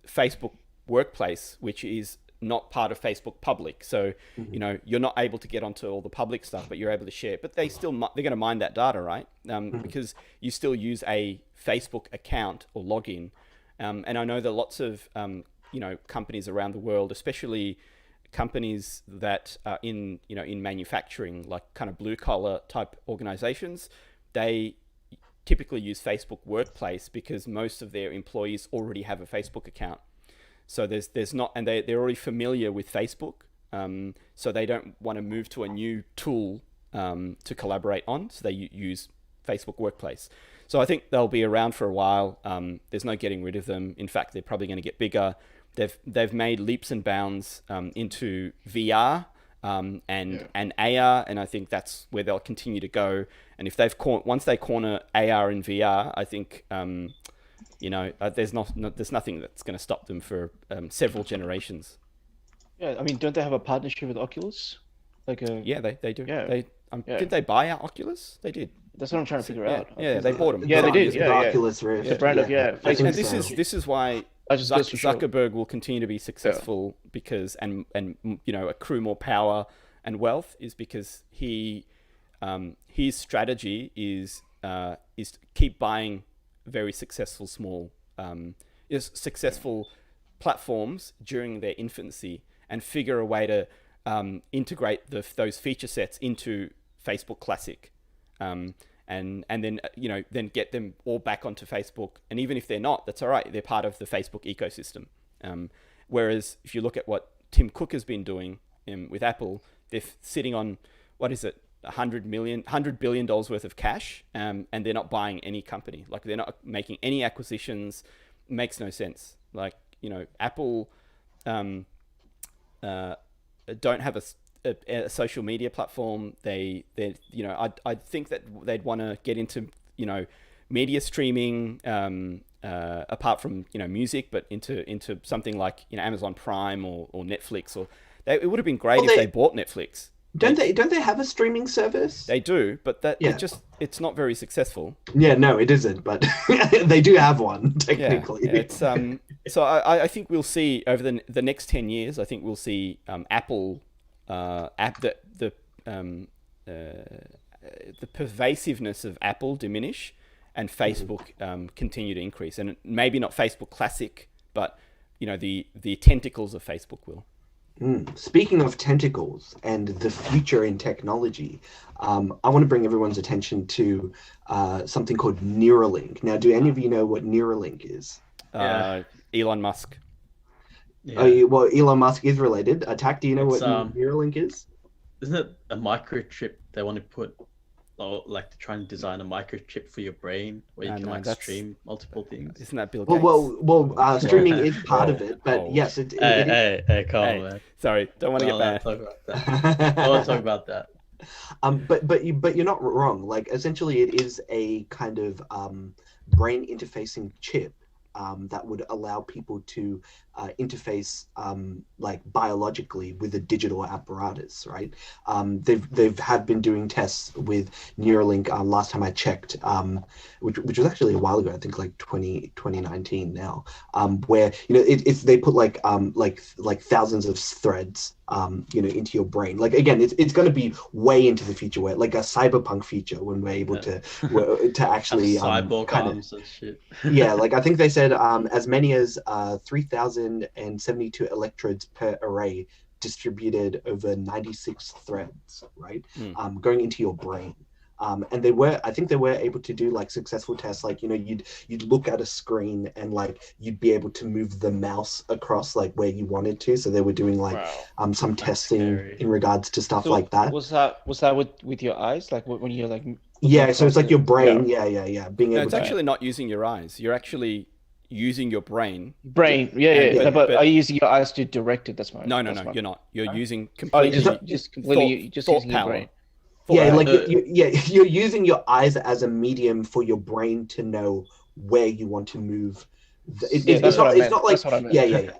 Facebook Workplace which is not part of Facebook public. So, you know, you're not able to get onto all the public stuff, but you're able to share. But they're going to mine that data, right? Because you still use a Facebook account or login. And I know that lots of, you know, companies around the world, especially companies that are in, you know, in manufacturing, like kind of blue collar type organizations, they typically use Facebook Workplace because most of their employees already have a Facebook account. So there's not, and they're already familiar with Facebook. So they don't want to move to a new tool to collaborate on. So they use Facebook Workplace. So I think they'll be around for a while. There's no getting rid of them. In fact, they're probably going to get bigger. They've made leaps and bounds into VR and AR, and I think that's where they'll continue to go. And if once they corner AR and VR, I think you know, there's nothing that's going to stop them for several generations. Yeah, I mean, don't they have a partnership with Oculus? Yeah, they do. Yeah. Did they buy out Oculus? They did. That's what I'm trying to figure out. Yeah, they bought them. Yeah, they did. The Yeah, Oculus Rift. The brand of And this is why Zuckerberg will continue to be successful because and you know, accrue more power and wealth is because his strategy is keep buying very successful successful platforms during their infancy and figure a way to integrate those feature sets into Facebook Classic, and then you know, then get them all back onto Facebook. And even if they're not, that's all right. They're part of the Facebook ecosystem. Whereas if you look at what Tim Cook has been doing with Apple, they're sitting on, what is it, $100 billion worth of cash, and they're not buying any company. Like, they're not making any acquisitions. It makes no sense. Like, you know, Apple don't have a social media platform. They you know, I think that they'd want to get into, you know, media streaming, apart from, you know, music, but into something like, you know, Amazon Prime or Netflix, or it would have been great if they bought Netflix. Don't they have a streaming service? They do, but it's not very successful. Yeah, no, it isn't, but they do have one technically. Yeah, it's so I think we'll see over the next 10 years. I think we'll see Apple the pervasiveness of Apple diminish and Facebook continue to increase, and maybe not Facebook Classic, but you know, the tentacles of Facebook will. Speaking of tentacles and the future in technology, I want to bring everyone's attention to something called Neuralink. Now, do any of you know what Neuralink is? Elon Musk. Yeah. Well, Elon Musk is related. Attack, do you know what Neuralink is? Isn't it a microchip they want to put, or like to try and design a microchip for your brain where you can stream multiple things? Isn't that Bill Gates? Well, streaming is part of it, but yes, it is. Hey, come on, man. Sorry, don't want to get bad. I want to talk about that. But you're not wrong. Like, essentially, it is a kind of brain interfacing chip that would allow people to interface like biologically with a digital apparatus, right? They've have been doing tests with Neuralink. Last time I checked, which was actually a while ago, I think like 2019 now, where, you know, it's they put like thousands of threads you know, into your brain. Like, again, it's going to be way into the future, where like a cyberpunk future when we're able to actually cyborg arms and shit. Yeah, like I think they said as many as 3,072 electrodes per array distributed over 96 threads, right? Going into your brain. And I think they were able to do like successful tests. Like, you know, you'd look at a screen and like you'd be able to move the mouse across like where you wanted to. So they were doing like some testing in regards to stuff like that. Was that with your eyes? Like when you're like so it's like your brain. Yeah. Being able. It's actually not using your eyes. You're actually using your brain. Yeah. But are you using your eyes to direct it? That's my. No. You're not. You're using completely. Just completely using your brain. Yeah, like you're using your eyes as a medium for your brain to know where you want to move. It's not like. Yeah.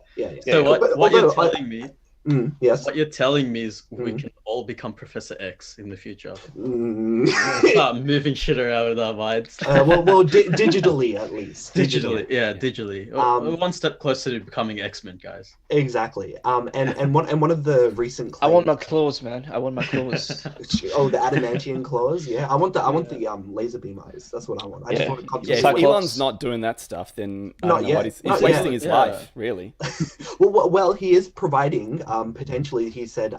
So what you're telling me Yes. What you're telling me is we Mm. can all become Professor X in the future. Mm. Start moving shit around with our minds. Digitally at least. Digitally, yeah, digitally. One step closer to becoming X-Men, guys. Exactly. And one of the recent I want my claims. claws, man. I want my claws. Oh, the adamantium claws. Yeah, I want the Yeah. laser beam eyes. That's what I want. I just Yeah. want to Yeah, concentrate. if Cyclops. Elon's not doing that stuff, then I Not don't know yet. what he's Not wasting yet. his Yeah. life, really. Well, he is providing. Potentially, he said.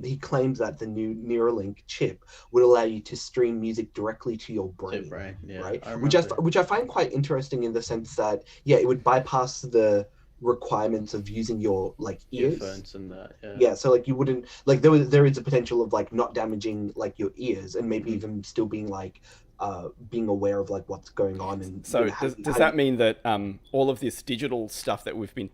He claims that the new Neuralink chip would allow you to stream music directly to your brain. Right, yeah, Right. I Which I remember. which I find quite interesting in the sense that it would bypass the requirements of using your like ears. Earphones and that, yeah. Yeah, so like you wouldn't like there is a potential of like not damaging like your ears and maybe even still being like being aware of like what's going on and So how does that mean that all of this digital stuff that we've been,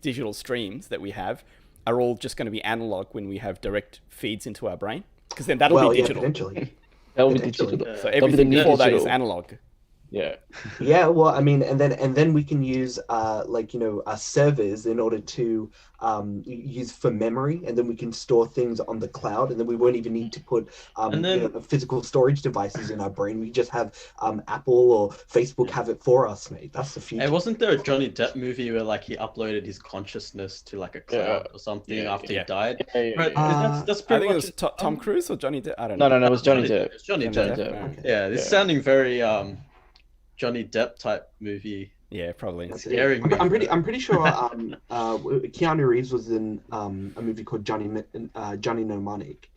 digital streams that we have are all just going to be analog when we have direct feeds into our brain? Because then that'll be digital. potentially. That will be Potentially. digital. So That'll be the everything new before that is digital. analog. Yeah. Yeah, well, I mean, and then we can use servers in order to use for memory, and then we can store things on the cloud, and then we won't even need to put And then- physical storage devices in our brain. We just have Apple or Facebook have it for us, mate. That's the future. Hey, wasn't there a Johnny Depp movie where like he uploaded his consciousness to like a cloud or something after he died? Right, that's I pretty think it much was Tom Cruise or Johnny Depp. I don't know. No, it was Johnny Depp. It's Johnny Johnny Depp. Depp, Depp. yeah. Yeah, this is sounding very Johnny Depp type movie. Yeah, probably. That's Scaring it. me. I'm pretty sure Keanu Reeves was in a movie called Johnny Mnemonic,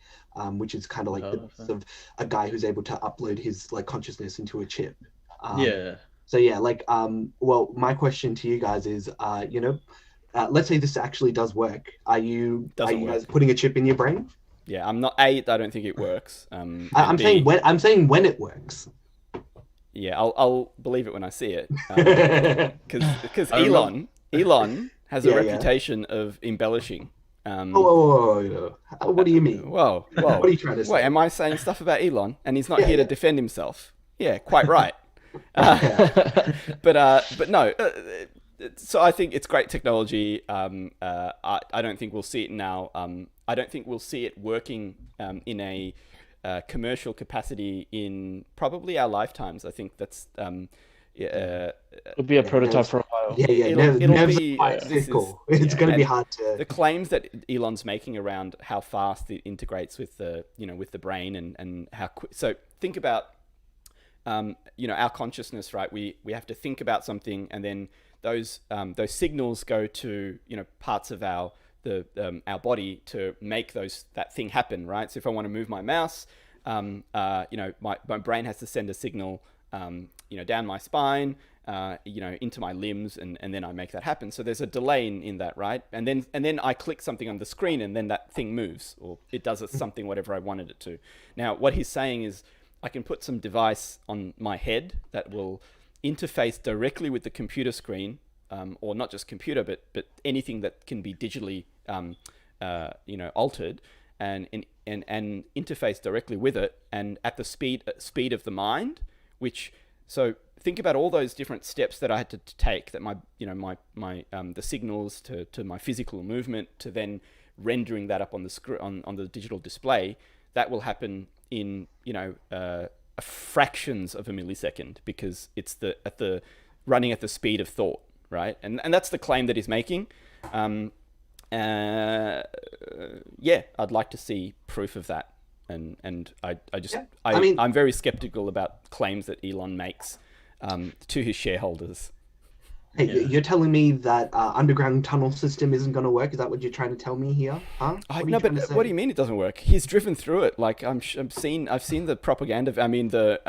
which is kind of like of a guy who's able to upload his like consciousness into a chip. Yeah. So yeah, like well, my question to you guys is, let's say this actually does work. Are you guys putting a chip in your brain? Yeah, I'm not. I don't think it works. I'm and saying B, when it works. Yeah, I'll believe it when I see it. Because I remember- Elon has a Yeah, reputation of embellishing. Whoa. What do you mean? Whoa. What are you trying to say? Wait, am I saying stuff about Elon? And he's not here to defend himself. Yeah, quite right. But no. So I think it's great technology. I don't think we'll see it now. I don't think we'll see it working in a commercial capacity in probably our lifetimes. I think that's It'll be a prototype for a while. Yeah. It'll Nerves be- are this is- physical. It's yeah, going to be and hard to. the claims that Elon's making around how fast it integrates with the with the brain and how quick. So think about our consciousness, right? We have to think about something, and then those signals go to parts of our body to make that thing happen, right? So if I want to move my mouse, my brain has to send a signal down my spine, into my limbs, and then I make that happen. So there's a delay in that, right? And then I click something on the screen, and then that thing moves, or it does something whatever I wanted it to. Now, what he's saying is I can put some device on my head that will interface directly with the computer screen, or not just computer, but anything that can be digitally altered, and interface directly with it, and at the speed of the mind. So think about all those different steps that I had to take, that my the signals to my physical movement, to then rendering that up on the on the digital display. That will happen in fractions of a millisecond, because it's running at the speed of thought, right? And that's the claim that he's making. I'd like to see proof of that. And I'm very skeptical about claims that Elon makes to his shareholders. Hey, you're telling me that underground tunnel system isn't going to work? Is that what you're trying to tell me here? Huh? No, but what do you mean it doesn't work? He's driven through it. Like I've seen the propaganda. I mean the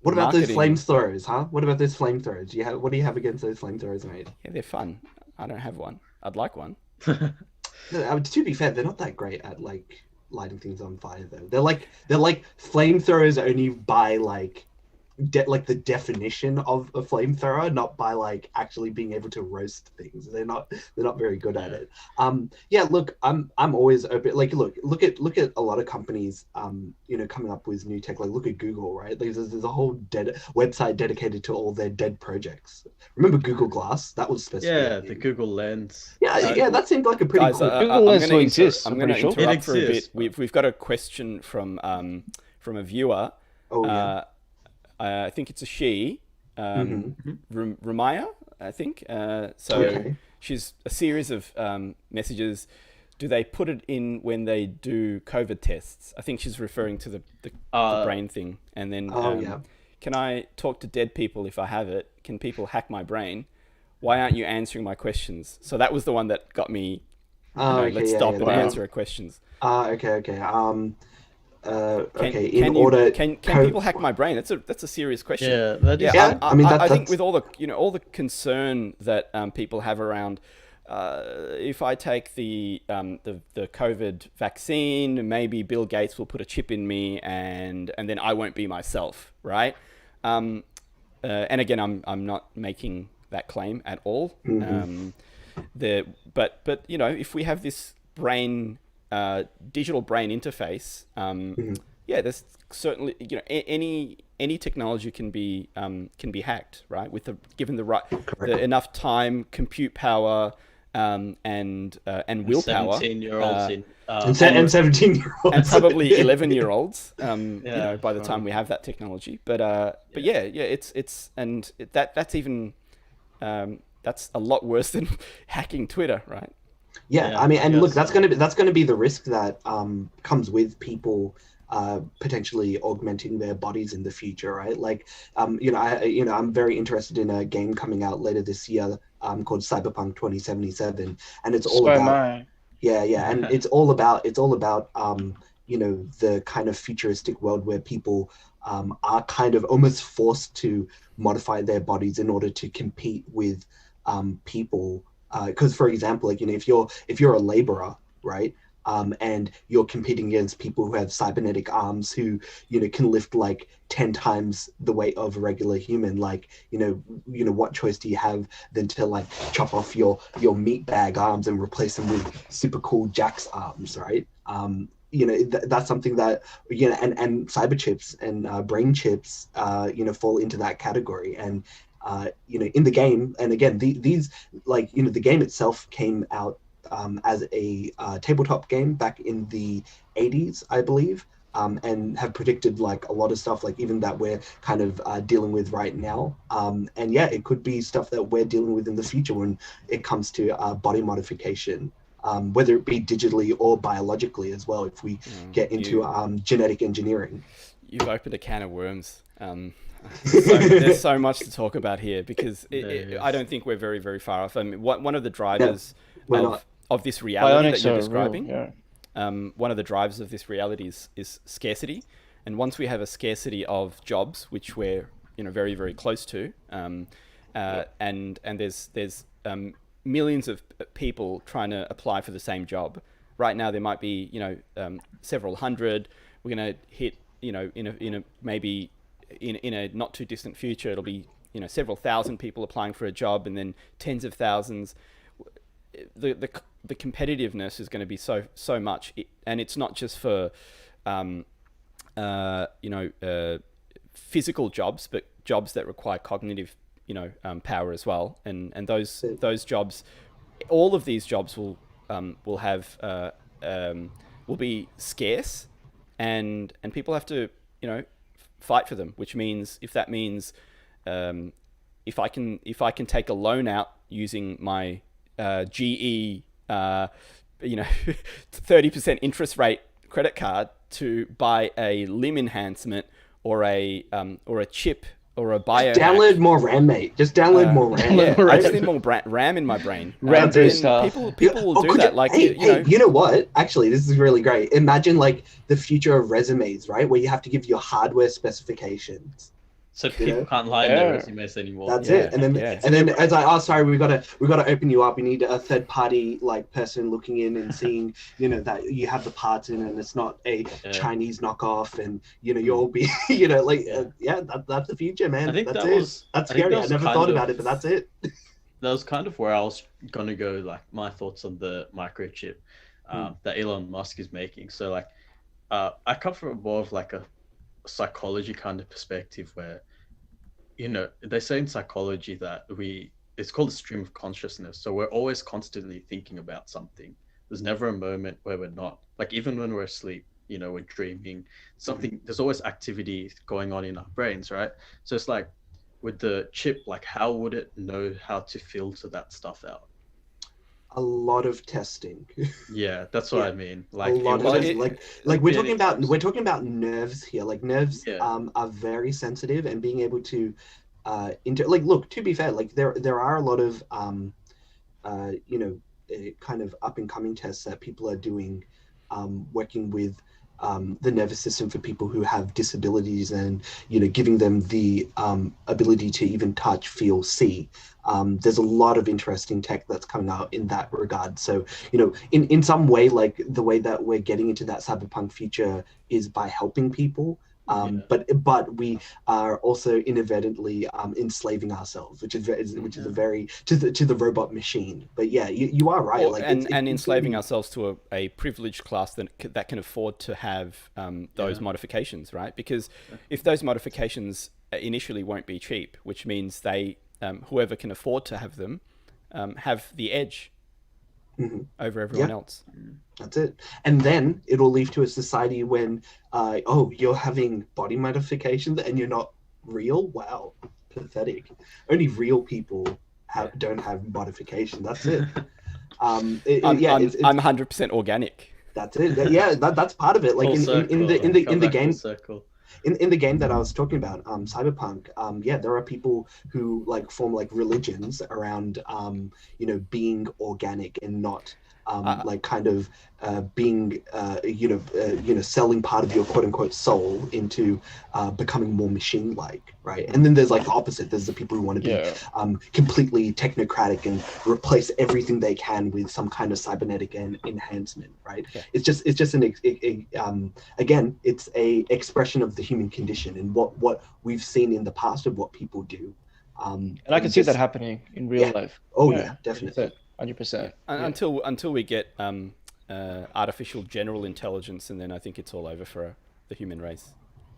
What about marketing. those flamethrowers, huh? What about those flamethrowers? What do you have against those flamethrowers, mate? Yeah, they're fun. I don't have one. I'd like one. To be fair, they're not that great at like lighting things on fire though. They're like flamethrowers only by like like the definition of a flamethrower, not by like actually being able to roast things. They're not very good at it. Yeah, look, I'm always open. Like, look at a lot of companies, coming up with new tech. Like, look at Google, right? There's a whole website dedicated to all their dead projects. Remember Google Glass? That was specific. Yeah, the Google Lens. Yeah, that seemed like a pretty Guys, cool. Google Lens still exists. I'm going to interrupt It for a bit. exists. We've got a question from a viewer. Oh yeah. I think it's a she, Ramaya, I think. Okay. She's a series of messages. Do they put it in when they do COVID tests? I think she's referring to the brain thing. And then, yeah. Can I talk to dead people if I have it? Can people hack my brain? Why aren't you answering my questions? So that was the one that got me. Let's stop and answer her questions. Okay. Can people hack my brain? That's a serious question. Yeah, that is. Yeah, I think with all the concern that people have around, if I take the COVID vaccine, maybe Bill Gates will put a chip in me, and then I won't be myself, right? And again, I'm not making that claim at all. But if we have this digital brain interface, there's certainly any technology can be hacked, right? Given the enough time, compute power, and willpower. 17-year-olds and 17-year-olds and probably 11-year-olds. By the time we have that technology, that's a lot worse than hacking Twitter, right? Yeah, I mean, and look, that's gonna be the risk that comes with people potentially augmenting their bodies in the future, right? Like, I'm very interested in a game coming out later this year called Cyberpunk 2077, and it's all about and it's all about the kind of futuristic world where people are kind of almost forced to modify their bodies in order to compete with people. Because, for example, like, if you're a laborer, right, and you're competing against people who have cybernetic arms who can lift like 10 times the weight of a regular human, like what choice do you have than to like chop off your meat bag arms and replace them with super cool Jack's arms, right? That's something that and cyber chips and brain chips fall into that category. And in the game, and again, these the game itself came out as a tabletop game back in the 80s, I believe, and have predicted like a lot of stuff, like even that we're kind of dealing with right now. And yeah, it could be stuff that we're dealing with in the future when it comes to body modification, whether it be digitally or biologically as well, if we get into genetic engineering. You've opened a can of worms. There's so much to talk about here, because I don't think we're very, very far off. I mean, one of the drivers of this reality that you're describing, one of the drivers of this reality is scarcity. And once we have a scarcity of jobs, which we're very, very close to, and there's millions of people trying to apply for the same job. Right now, there might be several hundred. We're going to hit maybe in a not too distant future, it'll be several thousand people applying for a job, and then tens of thousands. The competitiveness is going to be so much, and it's not just for physical jobs, but jobs that require cognitive power as well. And those jobs, all of these jobs will be scarce, and people have to fight for them, which means if I can take a loan out using my GE 30% interest rate credit card to buy a limb enhancement or a chip or a bio. Download more RAM, mate. Just download more RAM. I just need more RAM in my brain. RAM booster. People will do that. You know what? Actually, this is really great. Imagine like the future of resumes, right? Where you have to give your hardware specifications. So You people know? can't lie in their Yeah. resumes anymore. That's Yeah, it. And then yeah. and then as I, oh sorry, we gotta open you up. We need a third party like person looking in and seeing, that you have the parts in and it's not a Yeah. Chinese knockoff, and you'll be like that's the future, man. I think That's that it. was- That's I think scary. that I was never kind thought of- about it, but that's it. That was kind of where I was gonna go, like my thoughts on the microchip that Elon Musk is making. So like, I come from more of like a psychology kind of perspective where, they say in psychology that it's called a stream of consciousness. So we're always constantly thinking about something. There's never a moment where we're not. Like even when we're asleep, we're dreaming something. There's always activity going on in our brains, right? So it's like with the chip, like how would it know how to filter that stuff out? A lot of testing. Yeah, that's what Yeah. I mean. Like A lot it of was- testing. Like we're Again, talking about nerves here. Like nerves Yeah. are very sensitive, and being able to look, to be fair, like there are a lot of kind of up and coming tests that people are doing, working with the nervous system for people who have disabilities, and giving them the ability to even touch, feel, see. There's a lot of interesting tech that's coming out in that regard. So in some way, like the way that we're getting into that cyberpunk future is by helping people. But we are also inadvertently enslaving ourselves, which is a very to the robot machine. But yeah, you are right. Or, and enslaving ourselves to a privileged class that can afford to have those modifications, right? Because if those modifications initially won't be cheap, which means they whoever can afford to have them have the edge over everyone else. That's it. And then it'll lead to a society when, you're having body modifications and you're not real. Wow, pathetic. Only real people don't have modification. That's it. I'm 100% organic. That's it. Yeah, that's part of it. Like in the game. In the game that I was talking about, Cyberpunk, there are people who like form like religions around, being organic and not being, selling part of your quote unquote soul into becoming more machine like, right? And then there's like the opposite. There's the people who want to be completely technocratic and replace everything they can with some kind of cybernetic enhancement, right? Yeah. It's just again, it's a expression of the human condition and what we've seen in the past of what people do. And I can see that happening in real life. Oh yeah, definitely. 100%. Until we get artificial general intelligence, and then I think it's all over for the human race.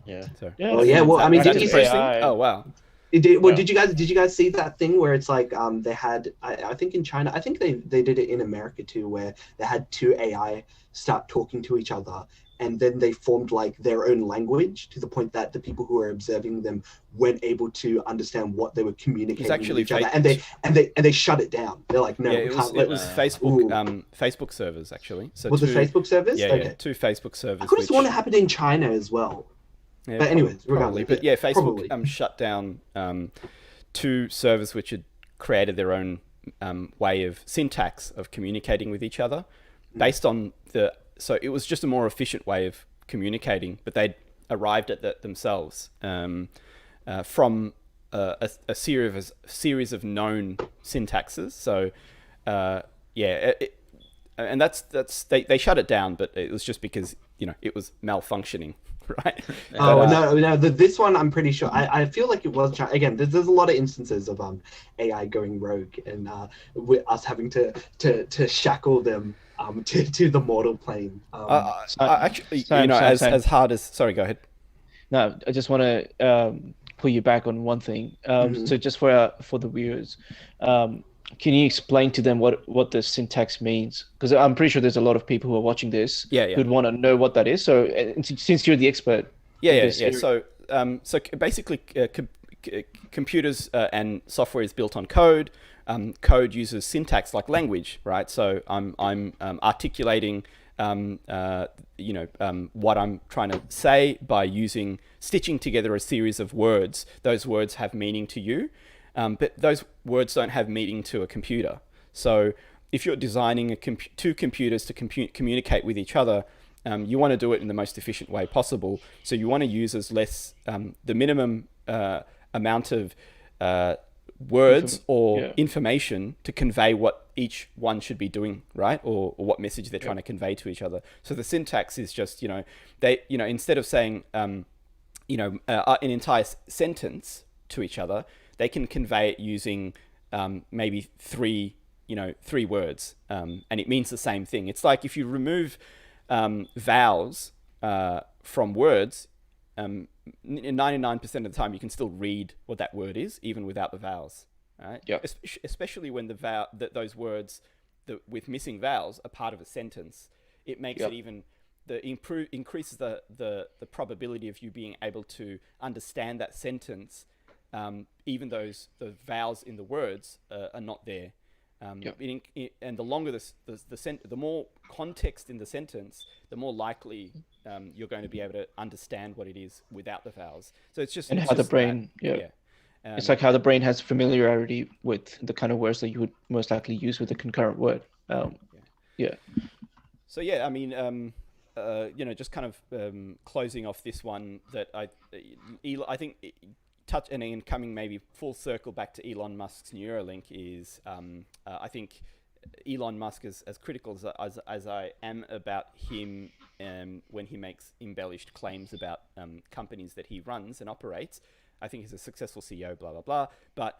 Yeah. So, well, I mean, did you see? Oh wow. Did you guys see that thing where it's like they had I think in China, I think they did it in America too, where they had two AI start talking to each other, and then they formed like their own language to the point that the people who were observing them weren't able to understand what they were communicating with each other, and they shut it down. They're like, no, it was Facebook Facebook servers actually. So was it Facebook servers? Yeah, okay. yeah, two Facebook servers. I could have sworn it happened in China as well. Yeah, but anyways, probably. But yeah, Facebook shut down two servers which had created their own way of syntax of communicating with each other, based on so it was just a more efficient way of communicating, but they'd arrived at that themselves from a series of known syntaxes. So and that's they shut it down, but it was just because it was malfunctioning. Right. No. This one, I'm pretty sure. I feel like it was again. There's a lot of instances of AI going rogue and with us having to shackle them to the mortal plane. Actually, as hard as. Sorry, go ahead. No, I just want to pull you back on one thing. So just for the viewers, can you explain to them what the syntax means? Because I'm pretty sure there's a lot of people who are watching this who'd want to know what that is. So since you're the expert, So basically, computers and software is built on code. Code uses syntax like language, right? So I'm articulating what I'm trying to say by stitching together a series of words. Those words have meaning to you. But those words don't have meaning to a computer. So if you're designing two computers to communicate with each other, you want to do it in the most efficient way possible. So you want to use as less, the minimum amount of words or yeah. information to convey what each one should be doing, right? Or what message they're trying to convey to each other. So the syntax is just, they, instead of saying, an entire sentence to each other, they can convey it using maybe three words, and it means the same thing. It's like if you remove vowels from words, 99% of the time you can still read what that word is, even without the vowels, right? Yeah. Especially when those words with missing vowels are part of a sentence, it makes it even increases the probability of you being able to understand that sentence, even though the vowels in the words are not there. And the longer the more context in the sentence, the more likely you're going to be able to understand what it is without the vowels. So it's just how the brain, it's like how the brain has familiarity with the kind of words that you would most likely use with a concurrent word. So yeah, I mean, just kind of closing off this one, that I think and coming maybe full circle back to Elon Musk's Neuralink is, I think Elon Musk, as critical as I am about him, when he makes embellished claims about companies that he runs and operates, I think he's a successful CEO, blah, blah, blah. But,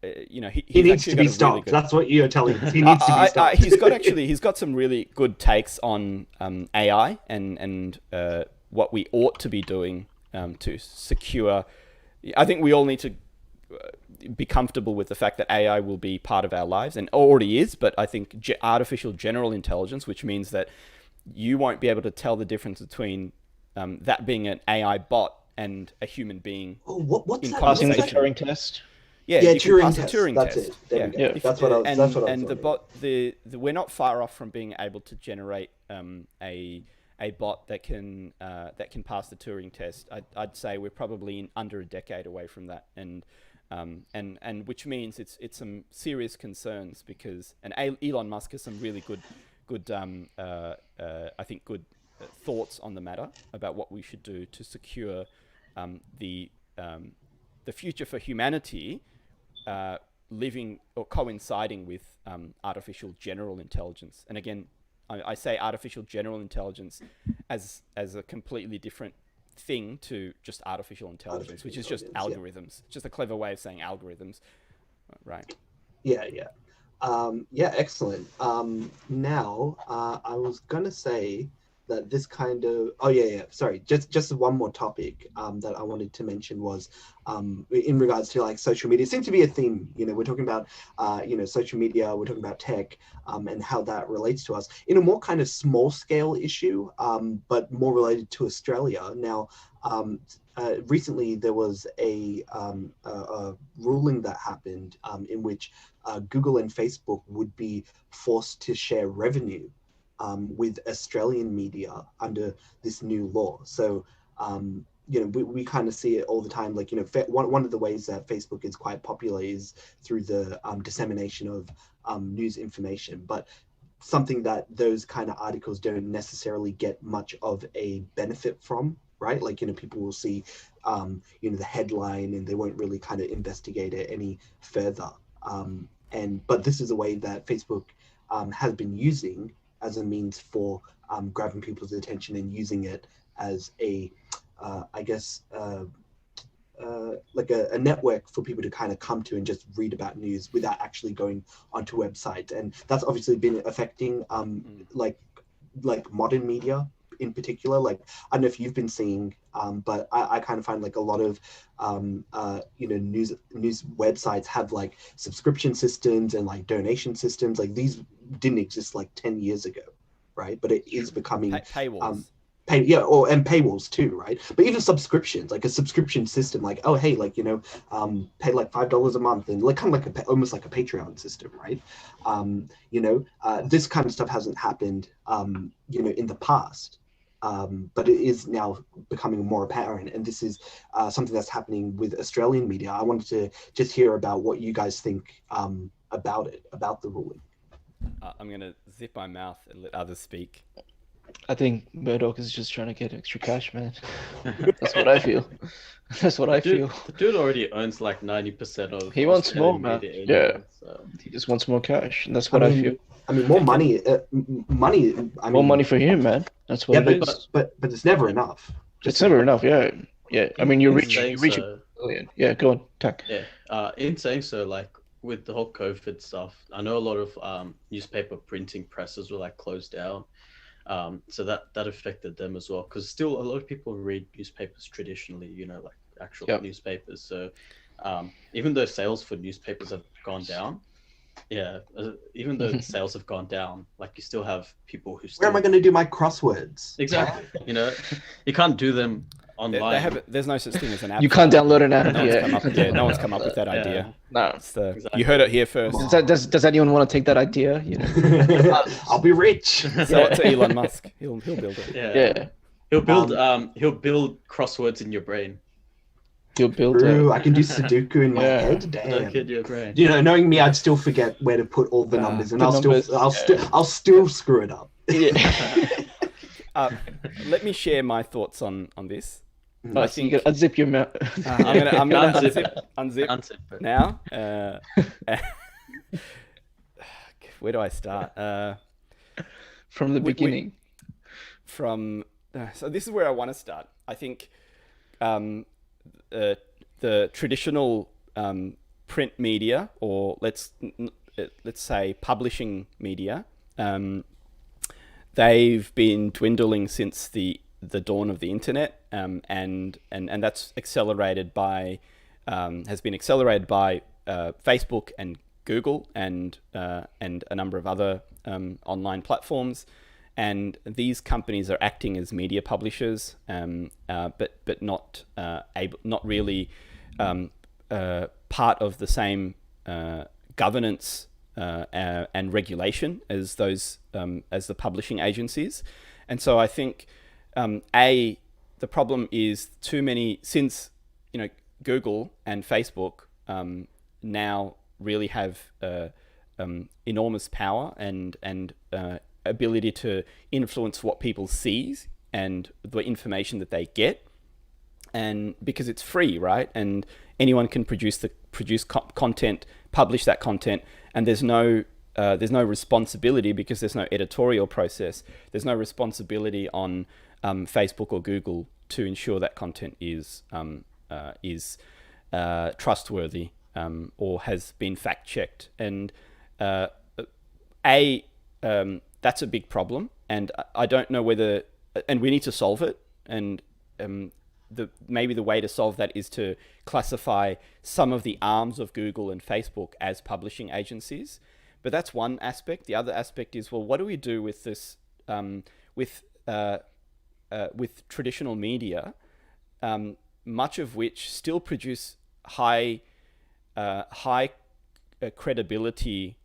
he needs to be stopped. That's what you're telling us. He needs to be stopped. He's got some really good takes on AI and what we ought to be doing to secure. I think we all need to be comfortable with the fact that AI will be part of our lives, and already is, but I think artificial general intelligence, which means that you won't be able to tell the difference between that being an AI bot and a human being. Oh, what's that? Passing the Turing test. Yeah, Yeah, you can pass test. the Turing That's test. it. There we go. That's what I was and the bot, we're not far off from being able to generate a bot that can pass the Turing test. I'd say we're probably under a decade away from that, and which means it's some serious concerns, because Elon Musk has some really good I think good thoughts on the matter about what we should do to secure the future for humanity, living or coinciding with artificial general intelligence. And again, I say artificial general intelligence as a completely different thing to just artificial intelligence, which is just algorithms. Just a clever way of saying algorithms, right? Yeah. Excellent. Now, I was gonna say that this kind of sorry, just one more topic that I wanted to mention was in regards to like social media. It seems to be a theme. We're talking about social media, we're talking about tech, and how that relates to us in a more kind of small scale issue, but more related to Australia. Now, recently there was a ruling that happened in which Google and Facebook would be forced to share revenue with Australian media under this new law. So, we kind of see it all the time. Like, one of the ways that Facebook is quite popular is through the dissemination of news information, but something that those kind of articles don't necessarily get much of a benefit from, right? Like, people will see, the headline, and they won't really kind of investigate it any further. But this is a way that Facebook has been using as a means for grabbing people's attention and using it as a network for people to kind of come to and just read about news without actually going onto websites. And that's obviously been affecting like modern media in particular. Like, I don't know if you've been seeing, but I kind of find like a lot of news websites have like subscription systems and like donation systems. Like, these didn't exist like 10 years ago, right? But it is becoming paywalls. And paywalls too, right? But even subscriptions, like a subscription system, like, oh hey, like, pay like $5 a month, and like kind of like almost like a Patreon system, right? This kind of stuff hasn't happened in the past, but it is now becoming more apparent, and this is something that's happening with Australian media. I wanted to just hear about what you guys think about the ruling. I'm going to zip my mouth and let others speak. I think Murdoch is just trying to get extra cash, man. That's what I feel. That's what I feel. The dude already owns like 90% of He wants more, Australian man. media Yeah. anyway, so. He just wants more cash, and that's what I feel. I mean, more money. Money. I More mean, money for him, man. That's what yeah, it is. but it's never enough. It's never enough. Yeah, yeah. I mean, you reach saying a so, billion. Yeah, go on, Tack. Yeah. In saying so, like with the whole COVID stuff, I know a lot of newspaper printing presses were like closed down. So that affected them as well, because still a lot of people read newspapers traditionally, you know, like actual newspapers. So even though sales for newspapers have gone down, even though sales have gone down, like you still have people who still... Where am I going to do my crosswords? Exactly. You know, you can't do them online. There's no such thing as an app. You can't download an app. No one's come up with that idea. No. Exactly. You heard it here first. Does anyone want to take that idea? You know, I'll be rich. Sell it to Elon Musk. He'll build it. Yeah. He'll build crosswords in your brain. He'll build True, I can do Sudoku in my head. Don't Damn. kid your brain. You know, knowing me, I'd still forget where to put all the numbers, and I'll still screw it up. Yeah. Let me share my thoughts on this. I think you can unzip your mouth. I'm gonna unzip it now. Where do I start? From the beginning. So this is where I want to start. I think the traditional print media, or let's say publishing media, they've been dwindling since the dawn of the internet, and that's accelerated by has been accelerated by Facebook and Google and a number of other online platforms. And these companies are acting as media publishers, but not really part of the same governance and regulation as the publishing agencies. And so I think the problem is too many, since Google and Facebook now really have enormous power and ability to influence what people see and the information that they get, and because it's free, right? And anyone can produce content, publish that content, and there's no responsibility, because there's no editorial process. There's no responsibility on Facebook or Google to ensure that content is trustworthy or has been fact checked. And that's a big problem, and I don't know whether, and we need to solve it. And maybe the way to solve that is to classify some of the arms of Google and Facebook as publishing agencies. But that's one aspect. The other aspect is, well, what do we do with this, with traditional media, much of which still produce high credibility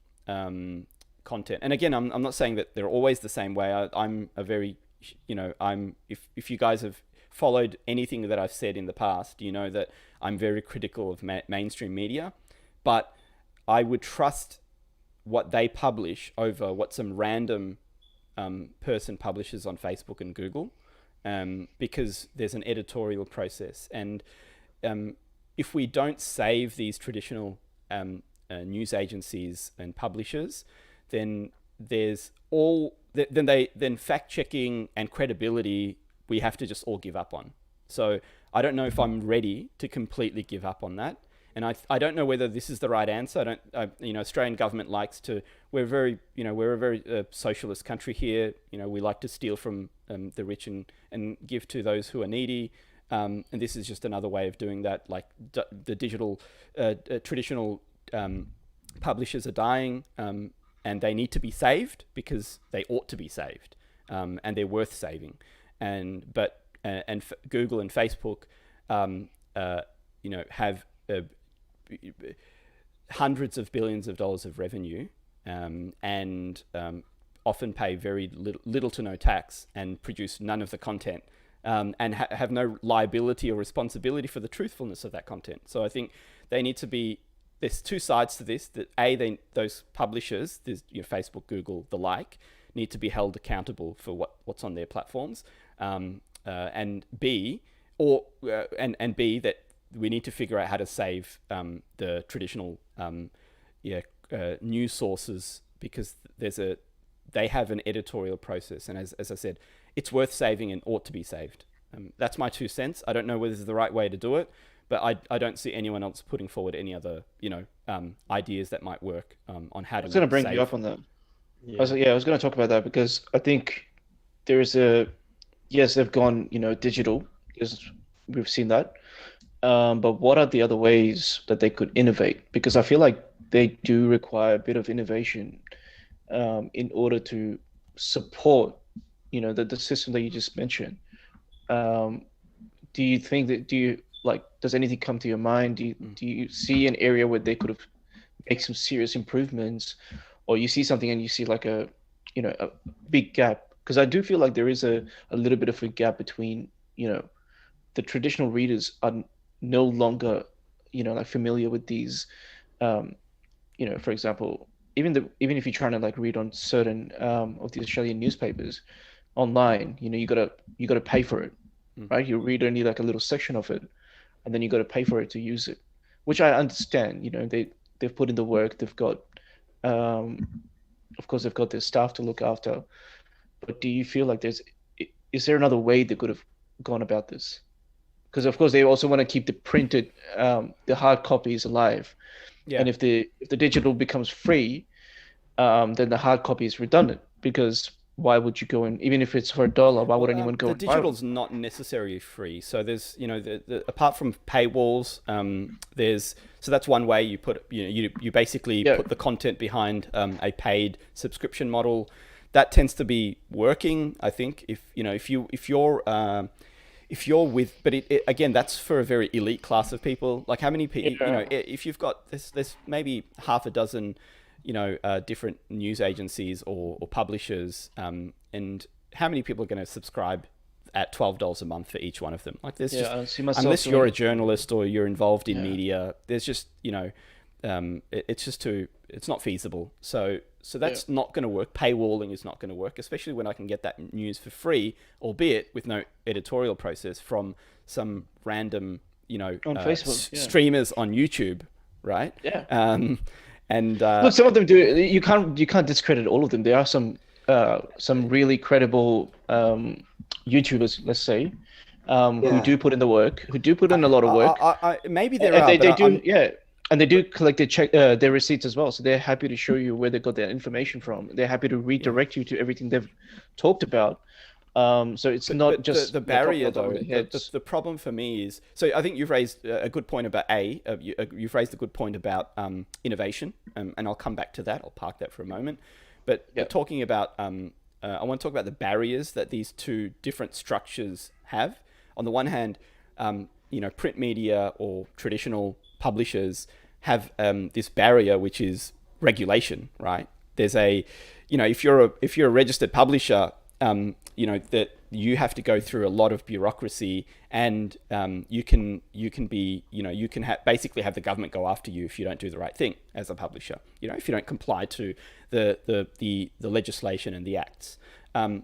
content. And again, I'm not saying that they're always the same way. I'm a very, if you guys have followed anything that I've said in the past, you know that I'm very critical of mainstream media, but I would trust what they publish over what some random person publishes on Facebook and Google, because there's an editorial process. And if we don't save these traditional news agencies and publishers, then then fact checking and credibility we have to just all give up on. So I don't know if I'm ready to completely give up on that, and I don't know whether this is the right answer. Australian government likes to. We're a very socialist country here. We like to steal from the rich and give to those who are needy. And this is just another way of doing that. Like the digital traditional publishers are dying. And they need to be saved because they ought to be saved, and they're worth saving. But Google and Facebook, have hundreds of billions of dollars of revenue, and often pay very little to no tax and produce none of the content, and have no liability or responsibility for the truthfulness of that content. So I think they need to be there's two sides to this. That those publishers, there's Facebook, Google, the like, need to be held accountable for what's on their platforms, and B, that we need to figure out how to save the traditional news sources, because they have an editorial process, and as I said, it's worth saving and ought to be saved. That's my 2 cents. I don't know whether this is the right way to do it, but I don't see anyone else putting forward any other ideas that might work on how to. I was going to bring save. you up on that. Yeah. I was going to talk about that because I think yes, they've gone digital, because we've seen that. But what are the other ways that they could innovate? Because I feel like they do require a bit of innovation in order to support, the system that you just mentioned. Do you think does anything come to your mind? Do you see an area where they could have make some serious improvements, or you see something and you see like a big gap? Because I do feel like there is a little bit of a gap between, the traditional readers are no longer, like familiar with these, for example, even if you're trying to like read on certain of the Australian newspapers online, you gotta pay for it, right? You read only like a little section of it, and then you gotta pay for it to use it, which I understand. They've put in the work. They've got, of course, they've got their staff to look after. But do you feel like is there another way they could have gone about this? Because of course they also want to keep the printed, the hard copies alive. Yeah. And if the digital becomes free, then the hard copy is redundant, because why would you go in, even if it's for $1, why would anyone go? The digital's not necessarily free. So there's, apart from paywalls, so that's one way you put, you basically put the content behind a paid subscription model. That tends to be working, I think. If you're with, but it again, that's for a very elite class of people. Like how many people, if you've got there's maybe half a dozen, different news agencies or publishers, and how many people are going to subscribe at $12 a month for each one of them? Like there's I don't see myself unless you're a journalist or you're involved in media, there's just it's not feasible. So that's not going to work. Paywalling is not going to work, especially when I can get that news for free, albeit with no editorial process, from some random, on Facebook, streamers on YouTube, right? Yeah. And look, some of them do. You can't discredit all of them. There are some really credible YouTubers, let's say, who do put in the work, who do put in a lot of work. Maybe there are. They do, and they do collect their receipts as well. So they're happy to show you where they got their information from. They're happy to redirect you to everything they've talked about. So it's not just the barrier, though. The problem for me is, so I think you've raised a good point about you've raised a good point about innovation, and I'll come back to that. I'll park that for a moment. But talking about, I want to talk about the barriers that these two different structures have. On the one hand, print media or traditional publishers have this barrier, which is regulation, right? There's if you're a registered publisher, that you have to go through a lot of bureaucracy, and you can basically have the government go after you if you don't do the right thing as a publisher. If you don't comply to the legislation and the acts. So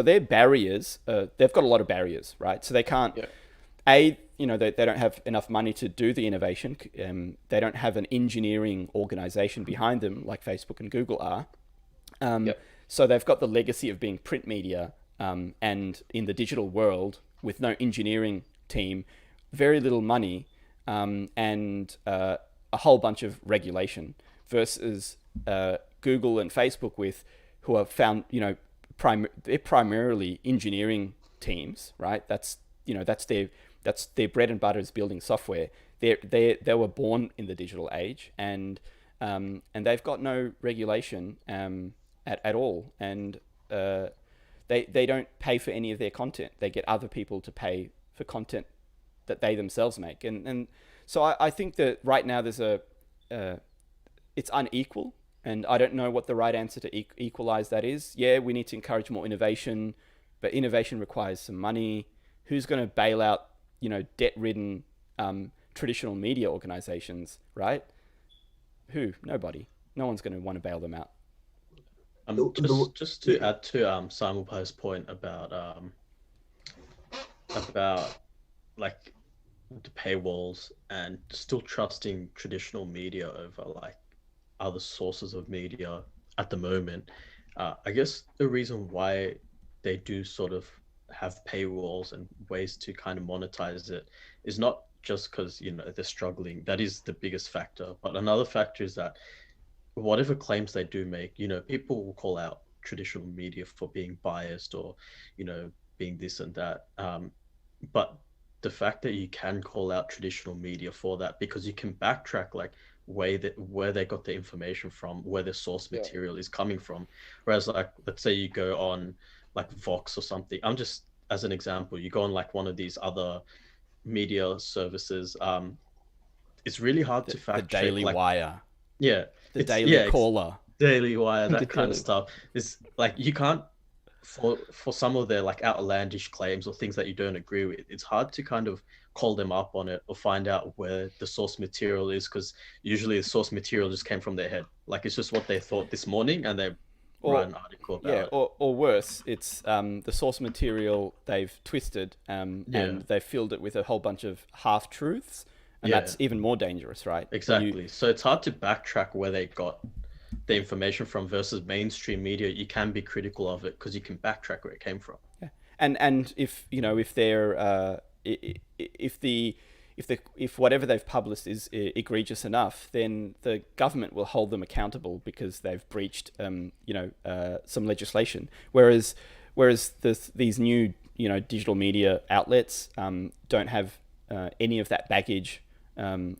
their barriers, they've got a lot of barriers, right? So they can't. They don't have enough money to do the innovation. They don't have an engineering organization behind them like Facebook and Google are. So they've got the legacy of being print media, and in the digital world with no engineering team, very little money, and a whole bunch of regulation, versus Google and Facebook who have found, they're primarily engineering teams, right? That's their bread and butter is building software. They were born in the digital age, and they've got no regulation at all, and they don't pay for any of their content. They get other people to pay for content that they themselves make, and so I think that right now there's it's unequal, and I don't know what the right answer to equalize that is. Yeah, we need to encourage more innovation, but innovation requires some money. Who's going to bail out debt-ridden traditional media organizations, right? Who? Nobody. No one's going to want to bail them out. Just to add to Simon Poe's point about like the paywalls and still trusting traditional media over like other sources of media at the moment. I guess the reason why they do sort of have paywalls and ways to kind of monetize it is not just because they're struggling. That is the biggest factor. But another factor is that whatever claims they do make, people will call out traditional media for being biased or, being this and that. But the fact that you can call out traditional media for that because you can backtrack like where they got the information from, where the source material is coming from. Whereas like, let's say you go on like Vox or something. I'm just, as an example, you go on like one of these other media services. It's really hard to fact check. The Daily Wire. Yeah. The Daily Caller. Daily Wire, that kind of stuff. It's like you can't, for some of their like outlandish claims or things that you don't agree with, it's hard to kind of call them up on it or find out where the source material is, because usually the source material just came from their head. Like it's just what they thought this morning and they write an article about it. Or worse, it's the source material they've twisted and they've filled it with a whole bunch of half-truths, and that's even more dangerous, right? Exactly. So it's hard to backtrack where they got the information from versus mainstream media. You can be critical of it because you can backtrack where it came from. Yeah. And if they're if whatever they've published is egregious enough, then the government will hold them accountable because they've breached some legislation. Whereas these new digital media outlets don't have any of that baggage to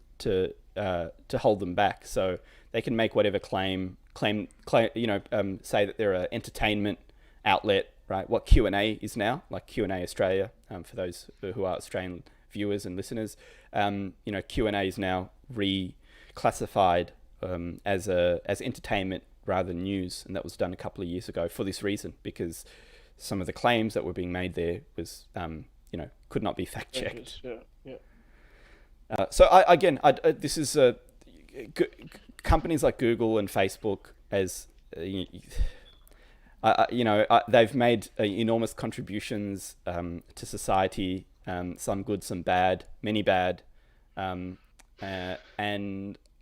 hold them back. So they can make whatever claim, say that they're an entertainment outlet, right? What Q&A is now, like Q&A Australia, for those who are Australian viewers and listeners, Q&A is now reclassified as entertainment rather than news, and that was done a couple of years ago for this reason, because some of the claims that were being made there was, could not be fact checked. So this is companies like Google and Facebook, as they've made enormous contributions to society, some good, some bad, many bad, and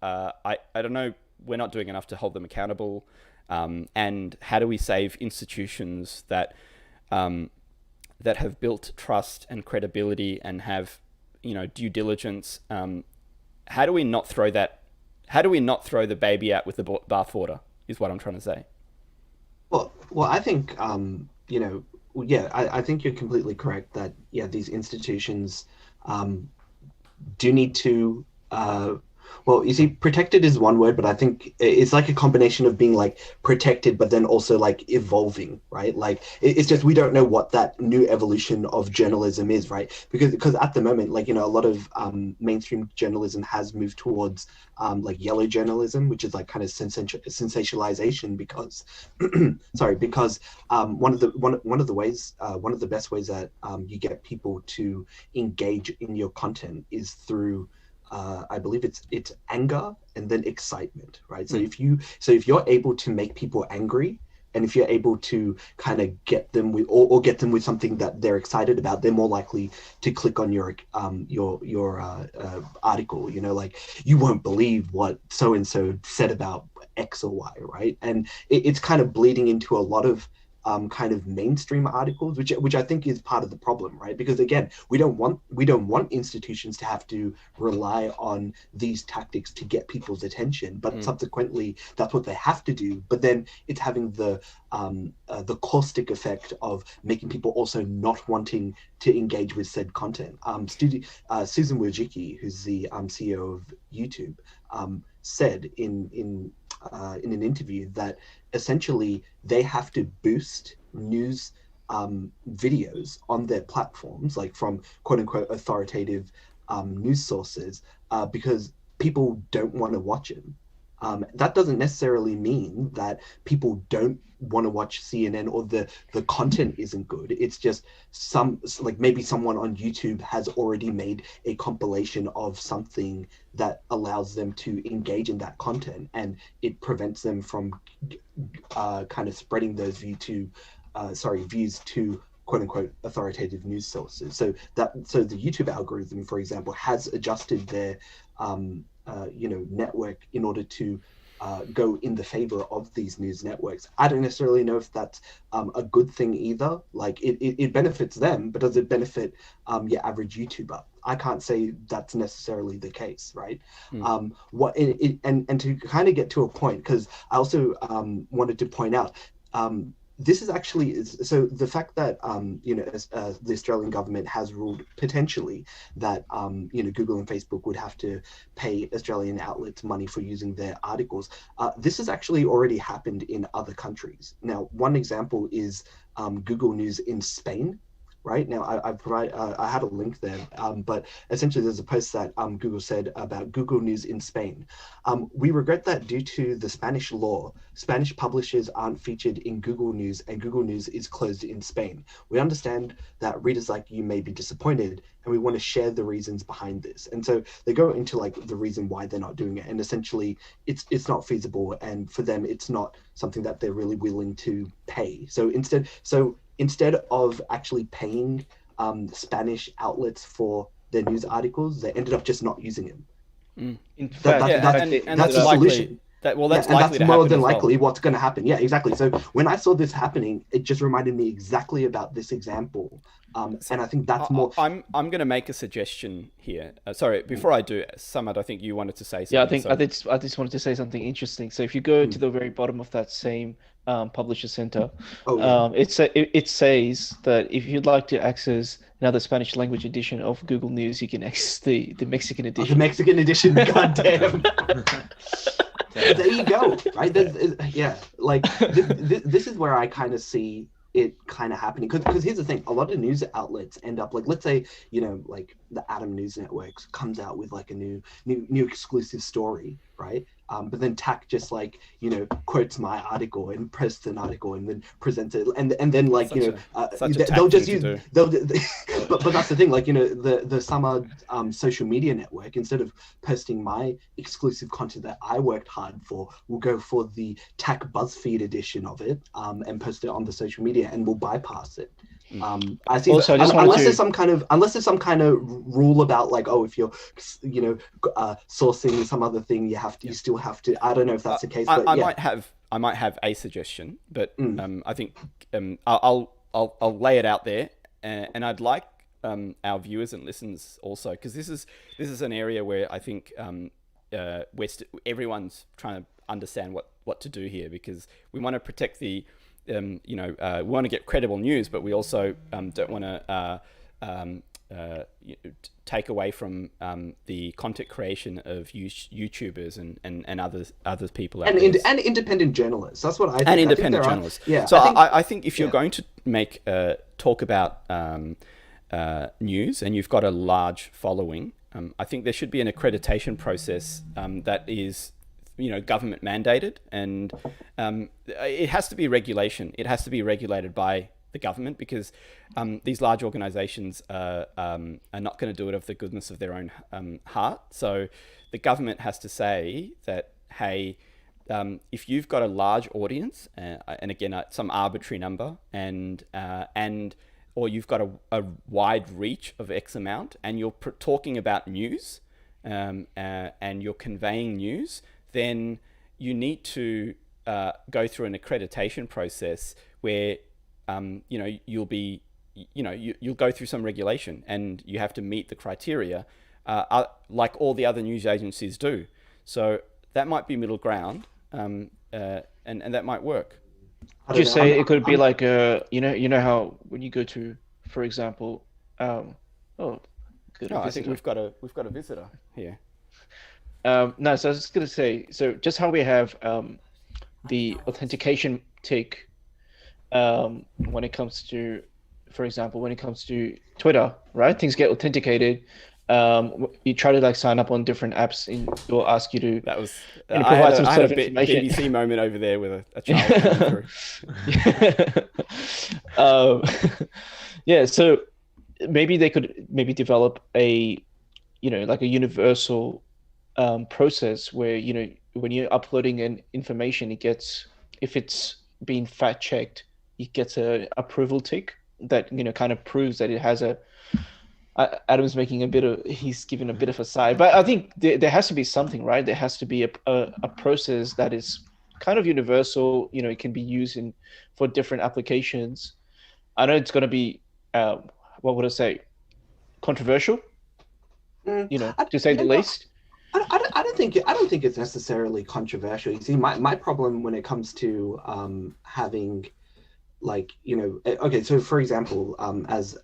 I don't know. We're not doing enough to hold them accountable. And how do we save institutions that have built trust and credibility and have due diligence? How do we not throw the baby out with the bathwater? Is what I'm trying to say. Well, I think I think you're completely correct that these institutions do need to. Well, you see, protected is one word, but I think it's like a combination of being like protected, but then also like evolving, right? Like it's just we don't know what that new evolution of journalism is, right? Because at the moment, like a lot of mainstream journalism has moved towards like yellow journalism, which is like kind of sensationalization. Because one of the best ways that you get people to engage in your content is through I believe it's anger and then excitement, right? So if you're able to make people angry, and if you're able to kind of get them with or get them with something that they're excited about, they're more likely to click on your article. Like, you won't believe what so and so said about X or Y, right? And it's kind of bleeding into a lot of kind of mainstream articles, which I think is part of the problem, right? Because again, we don't want institutions to have to rely on these tactics to get people's attention, but subsequently that's what they have to do. But then it's having the caustic effect of making people also not wanting to engage with said content. Susan Wojcicki, who's the CEO of YouTube, said in an interview that essentially they have to boost news videos on their platforms, like from quote unquote authoritative news sources, because people don't want to watch them. That doesn't necessarily mean that people don't want to watch CNN or the content isn't good. It's just like maybe someone on YouTube has already made a compilation of something that allows them to engage in that content, and it prevents them from kind of spreading those views to quote unquote authoritative news sources. So the YouTube algorithm, for example, has adjusted their network in order to go in the favor of these news networks. I don't necessarily know if that's a good thing either. Like it benefits them, but does it benefit your average YouTuber? I can't say that's necessarily the case, right? And to kind of get to a point, because I also wanted to point out, this is actually, so the fact that the Australian government has ruled potentially that Google and Facebook would have to pay Australian outlets money for using their articles. This has actually already happened in other countries. Now, one example is Google News in Spain. Right now, I had a link there, but essentially there's a post that Google said about Google News in Spain. We regret that due to the Spanish law, Spanish publishers aren't featured in Google News, and Google News is closed in Spain. We understand that readers like you may be disappointed, and we want to share the reasons behind this. And so they go into like the reason why they're not doing it, and essentially it's not feasible, and for them it's not something that they're really willing to pay. So instead of actually paying Spanish outlets for their news articles, they ended up just not using them. In fact, that's the solution. That's and likely that's more than well. likely what's going to happen. Yeah, exactly. So when I saw this happening, it just reminded me exactly about this example. And I think that's more. I'm going to make a suggestion here. Sorry, before I do, Samad, I think you wanted to say something. Yeah, I just wanted to say something interesting. So if you go to the very bottom of that same publisher center, it says that if you'd like to access another Spanish language edition of Google News, you can access the Mexican edition. The Mexican edition, goddamn. There you go, right? This is where I kind of see it kind of happening, because here's the thing: a lot of news outlets end up like, let's say, like the Adam News Network comes out with like a new exclusive story, right? But then TAC just like quotes my article and posts an article and then presents it, and then like they'll just use but that's the thing, like the Summer social media network, instead of posting my exclusive content that I worked hard for, will go for the TAC BuzzFeed edition of it and post it on the social media, and will bypass it. I see. Also, unless there's some kind of rule about like, oh, if you're sourcing some other thing, you still have to. I don't know if that's the case. But I might have a suggestion, but I think I'll lay it out there, and I'd like our viewers and listeners also, because this is an area where I think everyone's trying to understand what to do here, because we want to protect the. We want to get credible news, but we also don't want to take away from the content creation of YouTubers and other people out there. And independent journalists. That's what I think. And independent journalists. Yeah. So I think if you're going to make talk about news, and you've got a large following, I think there should be an accreditation process that is government mandated, and it has to be regulation. It has to be regulated by the government, because these large organizations are not going to do it of the goodness of their own heart. So the government has to say that, hey, if you've got a large audience, and again, some arbitrary number, or you've got a wide reach of X amount, and you're talking about news, and you're conveying news, then you need to go through an accreditation process where you'll go through some regulation, and you have to meet the criteria like all the other news agencies do. So that might be middle ground, and that might work. Would you say it could be like how when you go to, for example, I think we've got a visitor here. No, so I was just going to say, so just how we have the authentication tick when it comes to, for example, when it comes to Twitter, right? Things get authenticated. you try to like sign up on different apps, and it'll ask you to That was provide some I sort had of a information. BBC moment over there with a child coming through. Yeah, so maybe they could develop a like a universal process where when you're uploading an information, it gets, if it's being fact checked, it gets a approval tick that kind of proves that it has a. Adam's making he's giving a bit of a sigh, but I think there has to be something, right? There has to be a process that is kind of universal. It can be used for different applications. I know it's going to be, what would I say, controversial, to say the least. I don't think it's necessarily controversial. You see, my problem when it comes to having, like, okay, so for example, as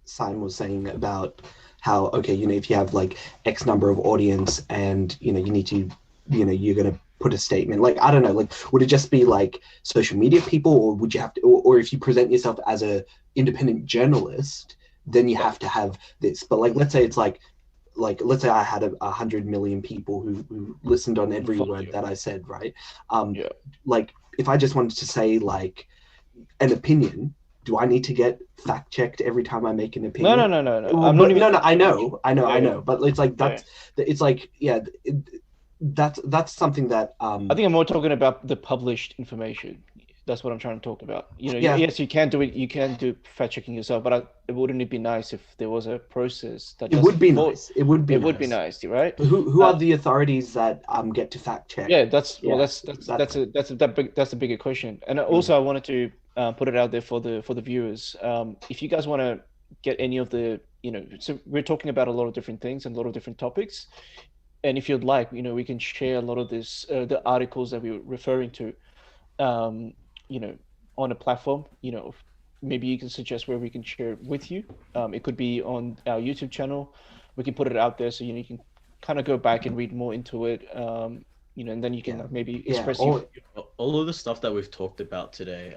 Simon was saying about how, okay, if you have like X number of audience and you need to, you're gonna put a statement, like, I don't know, like, would it just be like social media people, or would you have to, or if you present yourself as a independent journalist, then you have to have this. But like, let's say it's like let's say I had 100 million people who listened on every word that I said, right? Like, if I just wanted to say like an opinion, do I need to get fact checked every time I make an opinion? No. I'm not even. No. I know. But it's like it's like, that's something that. I think I'm more talking about the published information. That's what I'm trying to talk about. Yes, you can do it. You can do fact checking yourself, but wouldn't it be nice if there was a process that? It would be nice. It would be nice, right? Who are the authorities that get to fact check? Yeah, that's a bigger question. And also, I wanted to put it out there for the viewers. If you guys want to get any of the, so we're talking about a lot of different things and a lot of different topics. And if you'd like, we can share a lot of this, the articles that we were referring to. On a platform, maybe you can suggest where we can share it with you. It could be on our YouTube channel. We can put it out there so you can kind of go back and read more into it. And then you can maybe express all of the stuff that we've talked about today.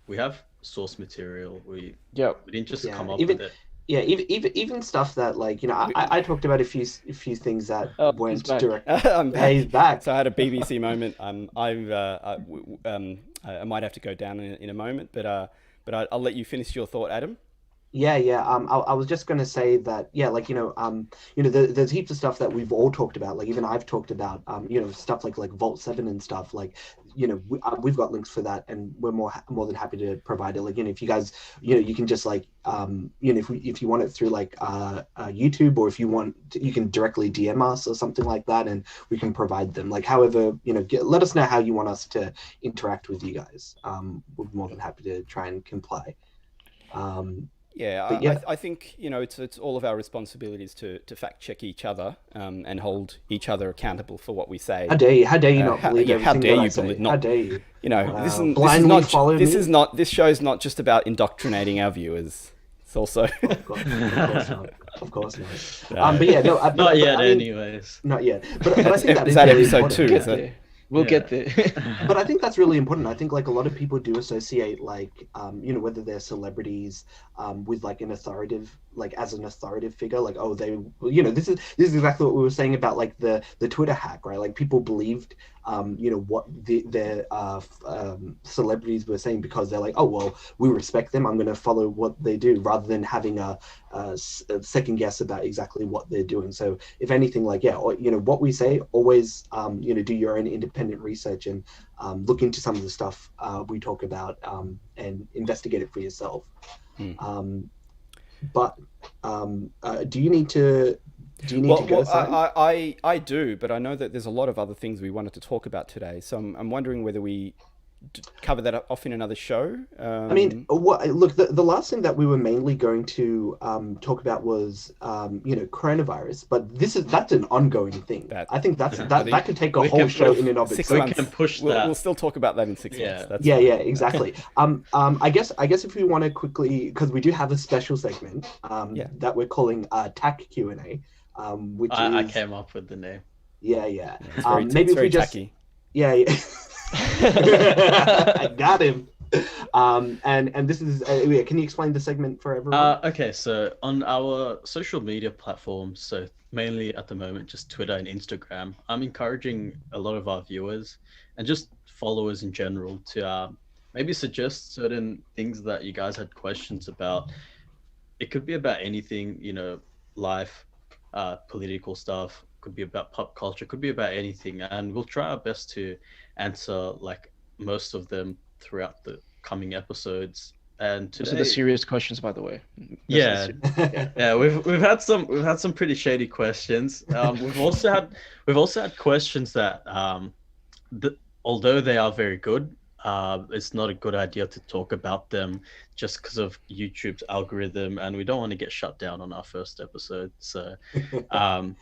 We have source material. We didn't just come up with it. Yeah, even stuff that, like, I talked about a few things that weren't direct. I'm back. He's back. So I had a BBC moment. I might have to go down in a moment, but I'll let you finish your thought, Adam. Yeah. I was just going to say that, like, there's heaps of stuff that we've all talked about. Like, even I've talked about, stuff like Vault 7 and stuff. Like, we've got links for that, and we're more than happy to provide it. Like, if you guys, you can just like, if you want it through like YouTube, or if you want, you can directly DM us or something like that, and we can provide them. Like, however, let us know how you want us to interact with you guys. We're more than happy to try and comply. I think it's all of our responsibilities to fact check each other and hold each other accountable for what we say. How dare you not believe everything how dare that I you say? believe? How dare you? This show is not just about indoctrinating our viewers. It's also of course not. But yeah, no, not yet. Anyways, not yet. But I think is that episode 2? Is it? We'll get there. But I think that's really important. I think like a lot of people do associate like whether they're celebrities with like an authoritative, like as an authoritative figure, like, oh, they, this is exactly what we were saying about like the Twitter hack, right? Like, people believed what their celebrities were saying, because they're like, oh, well, we respect them, I'm going to follow what they do, rather than having a second guess about exactly what they're doing. So if anything, like, what we say, always do your own independent research and look into some of the stuff we talk about and investigate it for yourself. But do you need to go? I do, but I know that there's a lot of other things we wanted to talk about today, so I'm wondering whether we cover that off in another show. I mean, look, the last thing that we were mainly going to talk about was coronavirus, but that's an ongoing thing. I think that could take a whole show in and of itself. We can push that. We'll still talk about that in 6 months. Yeah, exactly. I guess if we want to quickly, because we do have a special segment that we're calling TAC Q&A, which I came up with the name. Yeah. Maybe if we just tacky. Yeah. I got him. And this is yeah, can you explain the segment for everyone? Okay, so on our social media platforms, so mainly at the moment just Twitter and Instagram, I'm encouraging a lot of our viewers and just followers in general to maybe suggest certain things that you guys had questions about. It could be about anything, life, political stuff, could be about pop culture, could be about anything, and we'll try our best to answer like most of them throughout the coming episodes. And Those are the today, serious questions, by the way. yeah, Yeah. yeah, we've had some pretty shady questions. We've also had questions that although they are very good, it's not a good idea to talk about them just because of YouTube's algorithm, and we don't want to get shut down on our first episode. So, um,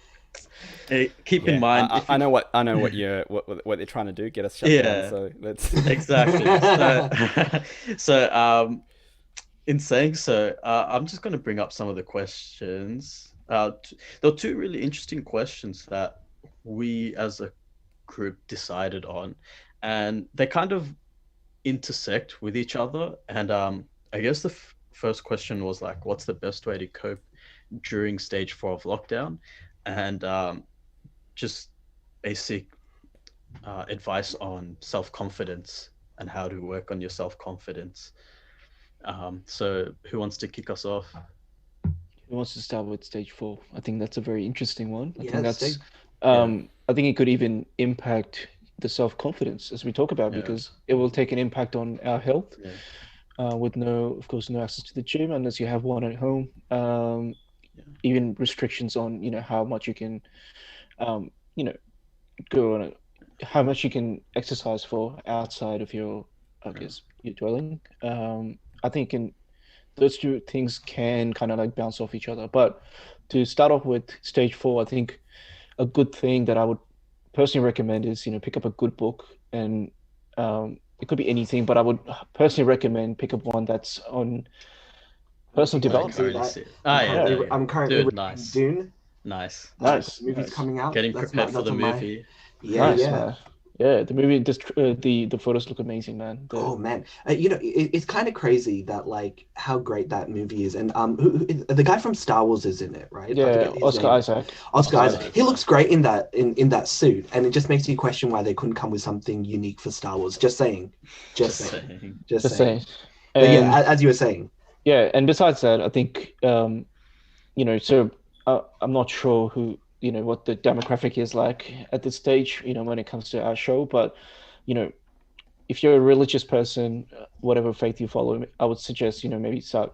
keep in Yeah, mind if you, I know what they're trying to do, get us shut down. yeah, So let's exactly. So, in saying so, I'm just going to bring up some of the questions. There were two really interesting questions that we as a group decided on, and they kind of intersect with each other. And I guess the first question was like, what's the best way to cope during stage 4 of lockdown? And just basic advice on self confidence and how to work on your self confidence. So who wants to kick us off? Who wants to start with stage 4? I think that's a very interesting one. I Yeah, think that's, stage- I think it could even impact the self-confidence as we talk about, Yeah. because it will take an impact on our health. Yeah. With of course, no access to the gym unless you have one at home. Yeah. Even restrictions on, how much you can, you know, go on how much you can exercise for outside of your, I guess, your dwelling. I think those two things can kind of like bounce off each other. But to start off with stage 4, I think a good thing that I would personally recommend is, pick up a good book, and it could be anything, but I would personally recommend pick up one that's on personal Yeah, Like I can do development. currently that. see. I'm Yeah, currently, there you go. I'm currently Dude, reading nice. Dune. Nice. Nice, The movie's nice. coming out. Getting That's prepared for that's the on my. movie. Yeah, Nice, yeah. man. Yeah, the movie, the photos look amazing, man. Oh man, it's kind of crazy that like how great that movie is, and the guy from Star Wars is in it, right? I Yeah, forget his Oscar name. Isaac. Oscar Isaac. Isaac. He looks great in that suit, and it just makes you question why they couldn't come with something unique for Star Wars. Just saying, just saying, saying. just Just saying. saying. But yeah, And as you were saying, yeah, and besides that, I think so I'm not sure what the demographic is like at this stage, when it comes to our show, but you know, if you're a religious person, whatever faith you follow, I would suggest, maybe start,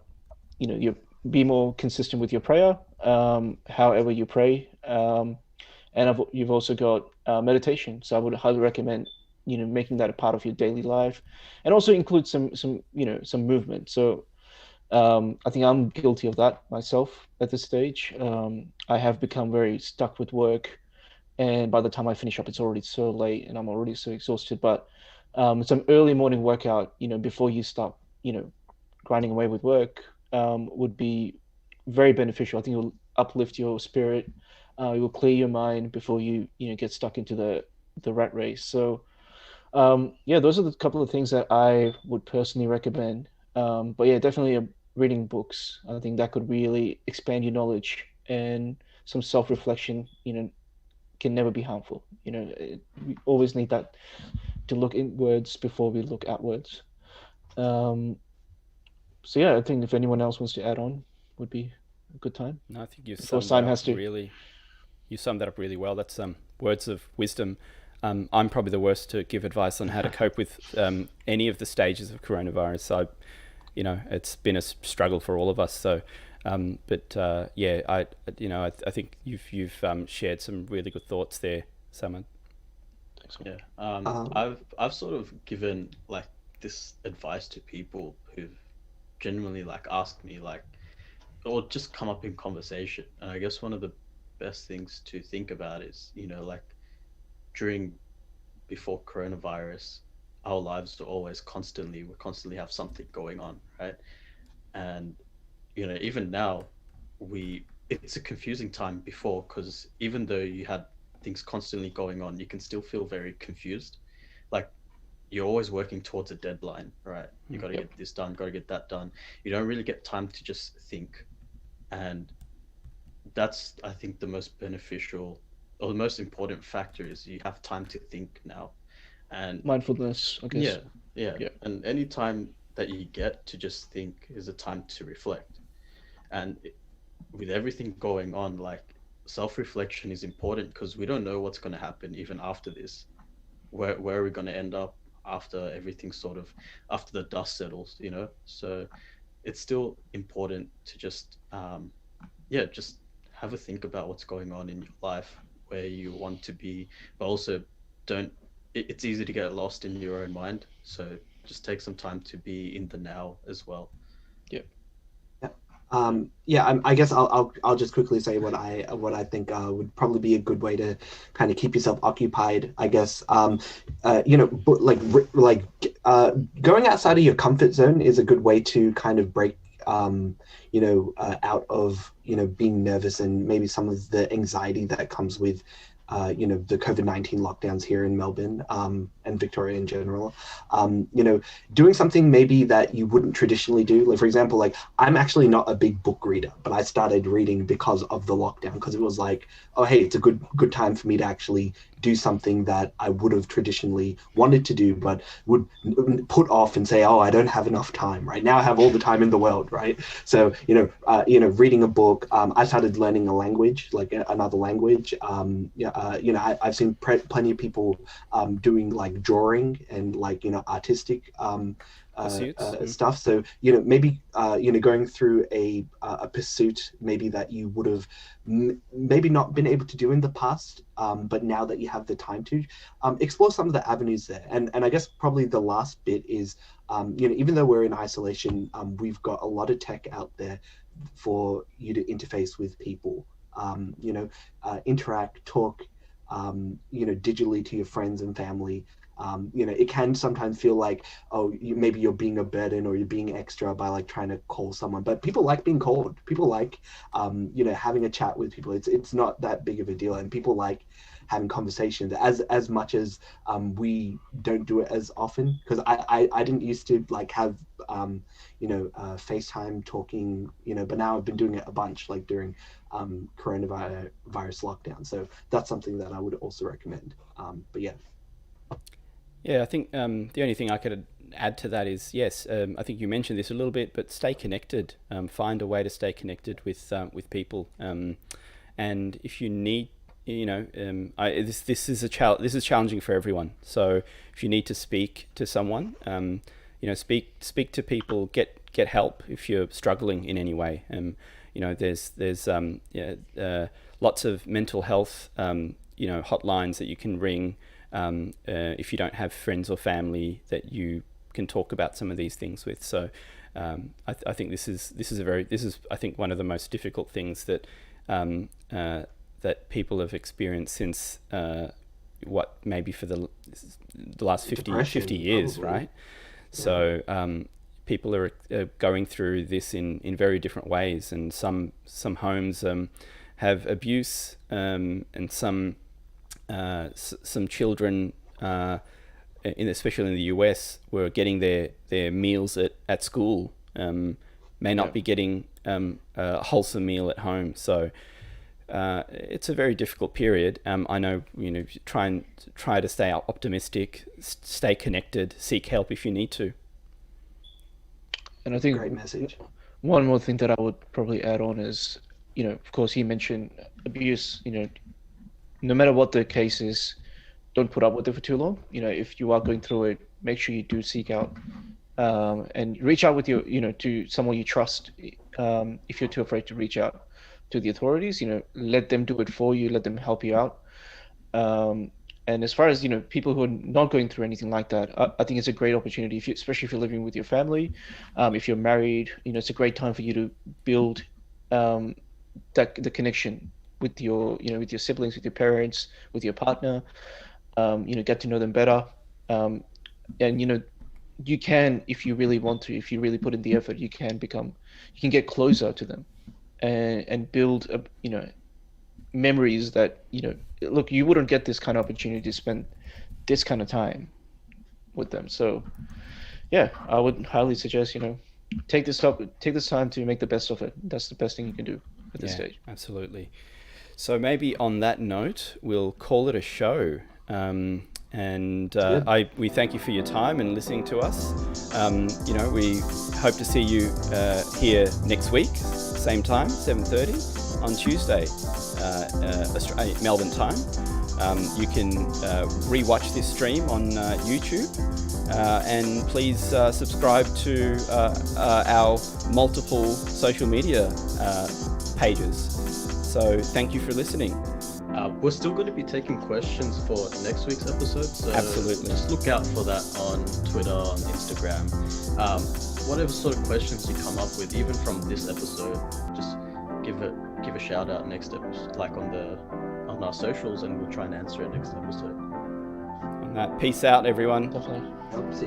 you be more consistent with your prayer, however you pray. And you've also got meditation. So I would highly recommend, making that a part of your daily life, and also include some movement. So I think I'm guilty of that myself at this stage. I have become very stuck with work, and by the time I finish up, it's already so late, and I'm already so exhausted. But some early morning workout, before you start, grinding away with work, would be very beneficial. I think it will uplift your spirit. It will clear your mind before you get stuck into the rat race. So yeah, those are the couple of things that I would personally recommend. But yeah, definitely reading books. I think that could really expand your knowledge, and some self-reflection, can never be harmful. We always need that to look inwards before we look outwards. Um, so yeah, I think if anyone else wants to add on, would be a good time No, I think before Simon has to. you summed that up really well. That's words of wisdom. I'm probably the worst to give advice on how to cope with any of the stages of coronavirus. It's been a struggle for all of us. So, yeah, I think you've shared some really good thoughts there, Simon. Yeah. um, I've sort of given like this advice to people who've genuinely like asked me like, or just come up in conversation. And I guess one of the best things to think about is, like during before coronavirus, our lives are always we constantly have something going on, right? And even now, it's a confusing time before, because even though you had things constantly going on, you can still feel very confused. Like you're always working towards a deadline, right? You got to Yep. get this done, got to get that done. You don't really get time to just think. And that's, I think, the most beneficial or the most important factor is you have time to think now. And Mindfulness, I guess. yeah, yeah. Yeah. And any time that you get to just think is a time to reflect. And with everything going on, like self-reflection is important because we don't know what's going to happen even after this. Where are we going to end up after everything sort of after the dust settles, you know? So it's still important to just yeah, just have a think about what's going on in your life, where you want to be, but also don't. It's easy to get lost in your own mind, so just take some time to be in the now as well. Yeah. Yeah, I guess I'll just quickly say what I think would probably be a good way to kind of keep yourself occupied. I guess going outside of your comfort zone is a good way to kind of break out of being nervous and maybe some of the anxiety that comes with the COVID-19 lockdowns here in Melbourne and Victoria in general. Doing something maybe that you wouldn't traditionally do. Like, for example, like I'm actually not a big book reader, but I started reading because of the lockdown, because it was like, oh, hey, it's a good time for me to actually do something that I would have traditionally wanted to do, but would put off and say, oh, I don't have enough time. Right now, I have all the time in the world, right? So, reading a book. I started learning a language, like another language. I've seen plenty of people doing like drawing and like artistic stuff. So maybe going through a pursuit maybe that you would have maybe not been able to do in the past, but now that you have the time to explore some of the avenues there. And I guess probably the last bit is even though we're in isolation, we've got a lot of tech out there for you to interface with people, interact, talk, digitally to your friends and family. It can sometimes feel like, oh, maybe you're being a burden or you're being extra by like trying to call someone. But people like being called. People like, having a chat with people. It's not that big of a deal, and people like having conversations as much as we don't do it as often. Because I didn't used to like have FaceTime talking, but now I've been doing it a bunch, like during coronavirus lockdown. So that's something that I would also recommend. But yeah. Yeah, I think the only thing I could add to that is, yes, I think you mentioned this a little bit, but stay connected. Find a way to stay connected with people. And if you need, this is this is challenging for everyone. So if you need to speak to someone, speak to people, get help if you're struggling in any way. There's lots of mental health hotlines that you can ring. If you don't have friends or family that you can talk about some of these things with. So I think this is I think one of the most difficult things that that people have experienced since what maybe for the last 50 years, probably. Right? Yeah. So people are going through this in very different ways, and some homes have abuse, and some children, especially in the US, were getting their meals at school, may not be getting a wholesome meal at home. So it's a very difficult period. I know, try to stay optimistic, stay connected, seek help if you need to. And I think great message. One more thing that I would probably add on is, of course, he mentioned abuse. No matter what the case is, don't put up with it for too long. If you are going through it, make sure you do seek out and reach out with to someone you trust. If you're too afraid to reach out to the authorities, let them do it for you. Let them help you out. And as far as people who are not going through anything like that, I think it's a great opportunity. Especially if you're living with your family, if you're married, it's a great time for you to build the connection with your with your siblings, with your parents, with your partner. Get to know them better, and you can, if you really want to, if you really put in the effort, you can get closer to them, and build memories that look, you wouldn't get this kind of opportunity to spend this kind of time with them. So yeah, I would highly suggest, take this time to make the best of it. That's the best thing you can do at this stage. Absolutely. So maybe on that note, we'll call it a show. We thank you for your time and listening to us. We hope to see you here next week, same time, 7:30 on Tuesday, Melbourne time. You can re-watch this stream on YouTube, and please subscribe to our multiple social media pages. So thank you for listening. We're still going to be taking questions for next week's episode, so Absolutely. Just look out for that on Twitter, on Instagram. Whatever sort of questions you come up with, even from this episode, just give a shout out next episode, like on our socials, and we'll try and answer it next episode. Peace out, everyone. Definitely. Hope to see you.